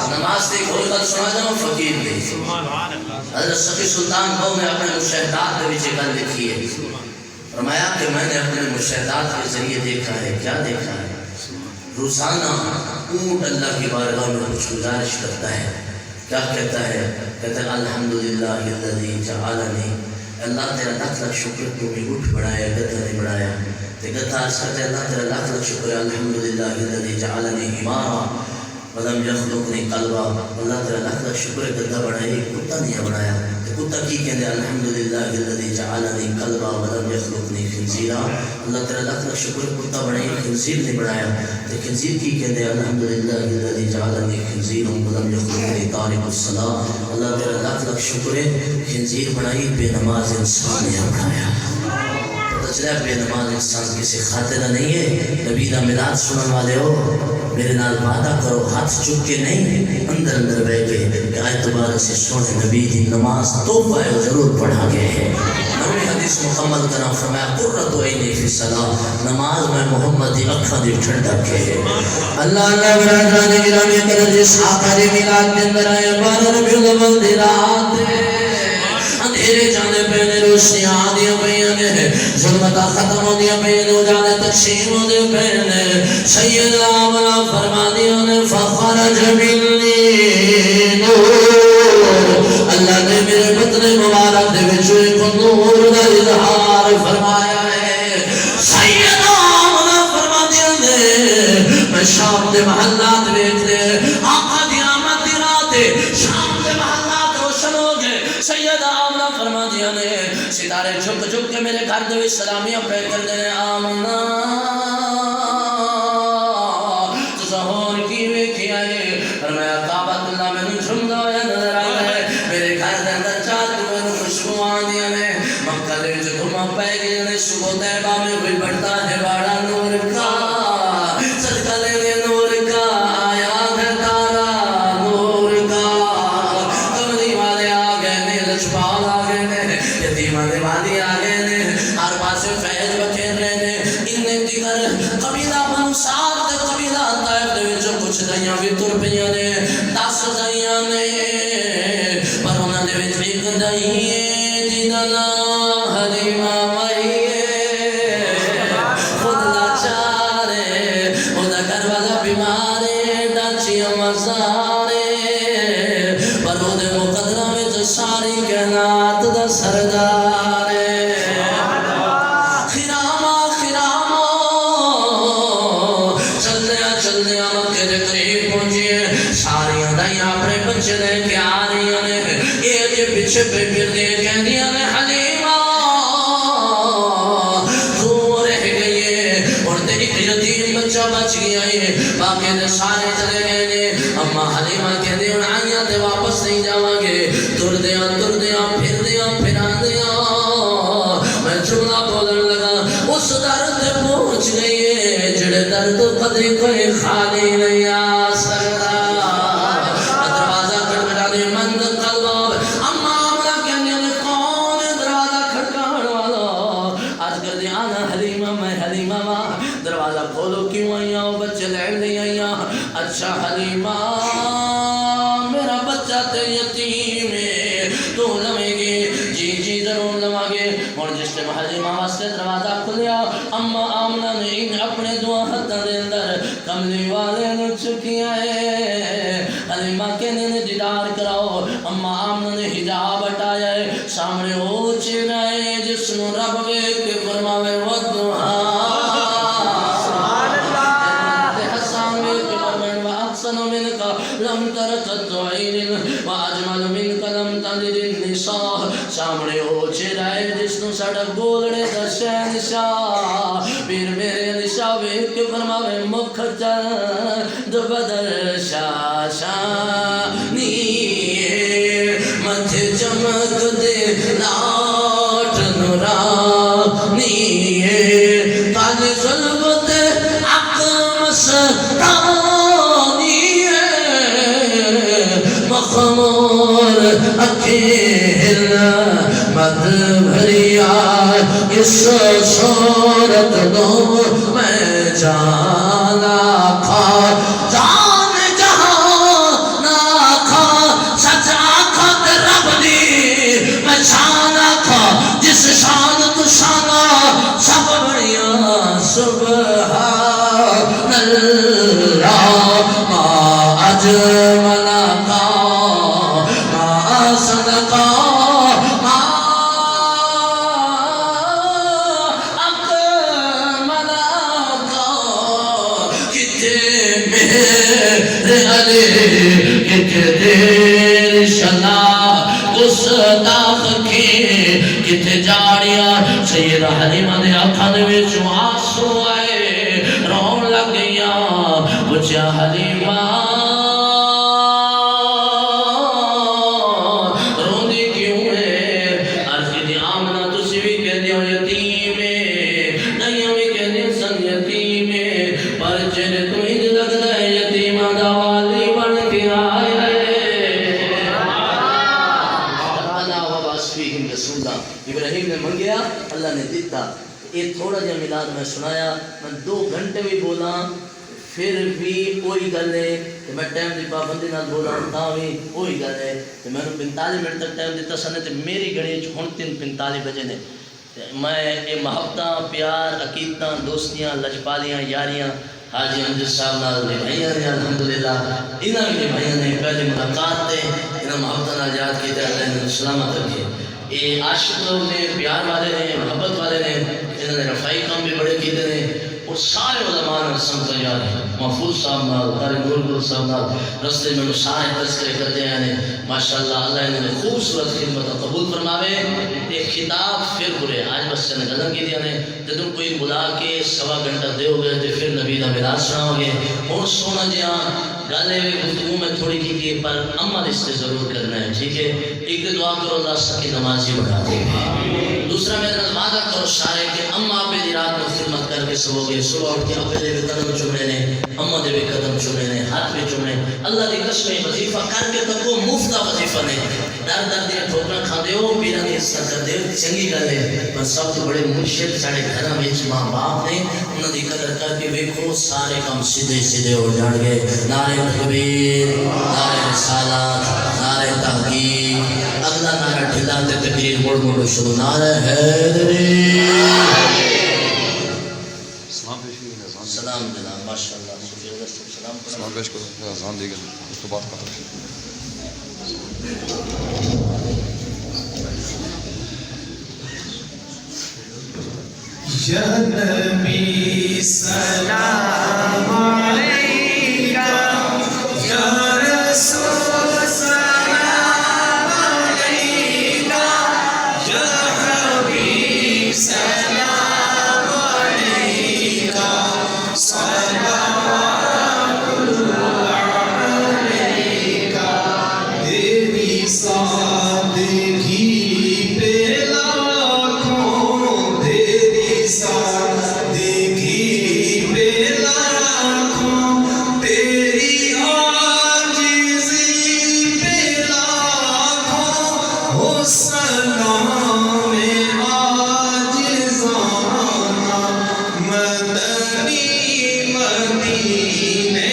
نماز دی کوئی بات سنا جاؤ فقیر دی. حضرت سخی سلطان بہو نے اپنے مشاہدات کے وچے گل لکھی ہے. فرمایا کہ میں نے اپنے مشاہدات کے ذریعے دیکھا ہے. کیا دیکھا ہے؟ روزانہ اونٹ اللہ کی بارگاہ میں کچھ گزارش کرتا ہے. کیا کہتا ہے؟ کہتا ہے الحمدللہ الذی جعلنی. اللہ تیرا لاکھ لاکھ شکر تو میں اٹھ بڑھایا گدھا نہیں بڑھایا. تے گدھا عرض کرتا ہے اللہ تیرا لاکھ لاکھ شکر ہے الحمدللہ الذی جعلنی حمارا ولم یخلقنی قلبا. اللہ تیرا لاکھ لاکھ شکر ہے گدھا بڑھایا کتا نہیں بڑھایا. کتا کی کہتے ہیں الحمدللہ الذی جعلنی قلبا ولم یخلقنی خنزیرا. اللہ تیرا لاکھ لاکھ شکر ہے کتا بڑھایا خنزیر نہیں بڑھایا. تے خنزیر کی کہتے ہیں الحمدللہ الذی جعلنی خنزیرا ولم یخلقنی تارک الصلاۃ. اللہ تیرا لاکھ لاکھ شکر ہے خنزیر بڑھائی بے نماز انسان نے بڑھایا. چلا بے نماز انسان کسی خاطرہ نہیں ہے. نبی دا میلاد سنن والے ہو میرے نال وعدہ کرو ہاتھ چک کے نہیں اندر اندر بہ کے کہ اعتبار سے سونے نبی دی نماز توبہ ہے ضرور پڑھا گئے ہیں. نویں حدیث مکمل کرنا فرمایا قرۃ عینی فی الصلاۃ. نماز میں محمد دی اکھاں دی ٹھنڈک ہے. اللہ اللہ برادران گرامی کرے جس آقا دی میلاد کے اندر آئے 12 ربیع الاول دی رات اندھیرے جانے پہنے روشنیاں آدھیاں پہنے ظلمتہ ختم ہو دیا پہنے اجالے تقسیم ہو دیا پہنے سید آمنا فرما دیا نے فخرج منی نور. اللہ نے میرے بطن مبارک دے بچو ایک نور دا اظہار فرمایا ہے. سید آمنا فرما دیا نے میں شام دے محلات بیٹھ دے آقا دی آمد دی رات شام دے محلات روشن ہو گئے. سید آمنا فرما دیا نے ستارے جھک جھک کے میرے گھر دے سلامیاں پہ کر دینے آمنا تو ظہور کی وے کیا ہے. فرمایا کعبۃ اللہ میں نے جھمدا ہوا نظر آیا ہے. میرے گھر دے اندر چار میں خوشبو آ دیا نے مکہ دے وچ گھما پے گئے نے صبح طیبہ میں کوئی بڑھتا ہے باڑا نور کا صدقہ لینے نور کا آیا ہے تارا نور کا کملی والے آ گئے نے لجپال آ گئے نے یتیمہ دیوانی آ گئے نے ہر پاس فیض بکھیر رہے نے انہیں دیگر قبیلہ منصار دے قبیلہ طائف دے وچ کچھ دائیاں بھی تر پیاں نے 10 دائیاں نے پر انہاں دے وچ ایک دائی ہے جنہاں نام حلیمہ خود لاچارے خدا گھر والا بیمارے ڈاچیاں مزارے پر وہ دے مقدرہ میں جو ساری کائنات دا سردارے خراما خراما چلنے مکے دے قریب پہنچیے ساریاں دائیاں اپنے بچے لے کے آ رہی ہیں ایک کے پیچھے پہ پھر دے کہہ دیا نے حلیمہ تو رہ گئی ہے اور تیری یتیم بچہ بچ گیا ہے باقی دے سارے چلے گئے نے اما حلیمہ کہہ دیا ان آئیاں تے واپس نہیں جاواں گے تر دیا پھر آن دیا میں جملہ بولن لگا اس درد پہنچ گئی ہے جڑے درد قدر کوئی خالی نہیں آ سکتا دروازہ کھٹکھٹانے مند قلب اما آمنہ کہنے نے کون دروازہ کھٹکھان والا آج کر دیا آنا حلیمہ میں حلیمہ ماں دروازہ کھولو کیوں آئیاں وہ بچے لڑ نہیں آئیاں اچھا حلیمہ میرا بچہ تے یتیم ہے تو لمیں گے جی ضرور لمیں گے اور جس نے حلیمہ واسطے دروازہ کھلیا اما آمنہ نے ان اپنے دعا ہتھاں دے اندر کملی والے نے چکیا ہے حلیمہ کہنے نے دیدار کراؤ اما آمنہ نے حجاب ہٹایا ہے سامنے وہ چہرہ ہے جس نو رب ویکھ کے فرماوے والدہا لم ترقت عین واجمل منک لم تلد النساء سامنے وہ چہرہ ہے جس نو ساڈا گولڑے دا شہنشاہ پیر میرے علی شاہ ویکھ کے فرماوے مکھ چند بدر شاشانی متھے چمک دے لاٹ نورانی کالی زلفت اقمص مخمور اکیل مد بھریا اس صورت دو میں جانا کھا جان جہاں نا کھا سچ آکھا تے رب دی میں شانا کھا جس شان تو شانا سب بڑیاں سبحان اللہ ما اجملا صدقہ ما اکملا کتے میرے علی کتے دیر شلا گستاخ کی کتے جاڑیاں سید حلیمہ دے آنکھاں دے وچ آنسو آئے رون لگ گیا پوچھا حلیمہ ابراہیم نے منگیا اللہ نے دیتا یہ تھوڑا جا میلاد میں سنایا میں 2 گھنٹے بھی بولا پھر بھی کوئی گل ہے کہ میں ٹائم دی پابندی نال بولا تا بھی کوئی گل ہے کہ میں نے 45 منٹ تک ٹائم دیتا سنے تے میری گھڑی ہن 3:45 بجے نے میں یہ محبتاں پیار عقیدتاں دوستیاں لجپالیاں یاریاں حاجی امجد صاحب نال نبھائیاں نے الحمدللہ انہاں بھی نبھائیاں نے پہلی ملاقات تے انہاں محبتاں نال یاد کیتے اللہ نے سلامت رکھے یہ عاشق لوگ نے پیار والے نے محبت والے نے انہوں نے رفائی کام بھی بڑے کیتے ہیں اور سارے علماء نے سمجھا یاد ہے محفوظ صاحب نال قاری گل صاحب نال رستے میں سارے تذکرے کرتے ہیں ماشاءاللہ اللہ انہوں نے خوبصورت خدمت قبول فرماوے ایک خطاب پھر برے آج بس سے نے گلن کی دیا نے جدوں کوئی بلا کے 1.25 گھنٹہ دے ہو گئے تو پھر نبی دا میراث سناؤ گے اور سونا جہاں گالے میں گفتگو میں تھوڑی کی پر عمل اس سے ضرور کرنا ہے، ٹھیک ہے؟ ایک دعا کرو اللہ سب کی نمازی بڑھا دے گا، دوسرا میرا وعدہ کرو سارے کہ اما آپ دی رات میں خدمت کر کے سو گے، صبح اٹھ کے اپنے دے قدم چومنے نے، اما دے بھی قدم چومنے نے، ہاتھ بھی چومنے، اللہ دی قسم وظیفہ کر کے تکو مفت وظیفہ نہیں، در در دے ٹھوکر کھاندے ہو، پیرا دی عزت کر دے چنگی گل ہے، پر سب تو بڑے مرشد ساڑے گھراں وچ ماں باپ نے، انہاں دی قدر کر کے ویکھو سارے کام سیدھے سیدھے ہو جان گے۔ نعرہ تکبیر، نعرہ رسالت، نعرہ تحقیق، اگلا نعرہ ڈھلا تے تقریر مڑ مڑ شروع، نعرہ حیدری، سلام جناب، ماشاءاللہ، سلام پیش کرو، اذان دی گئی اس تو بات کرو۔ یا نبی سلام علیکہ، یا رسول سلام علیکہ، یا حبیب سلام علیکہ، صلوات اللہ علیکہ، تیری سادگی پہ لاکھوں، تیری سادگی پہ لاکھوں، تیری عاجزی پہ لاکھوں، ہو سلام عاجزانہ، مدنی مدینے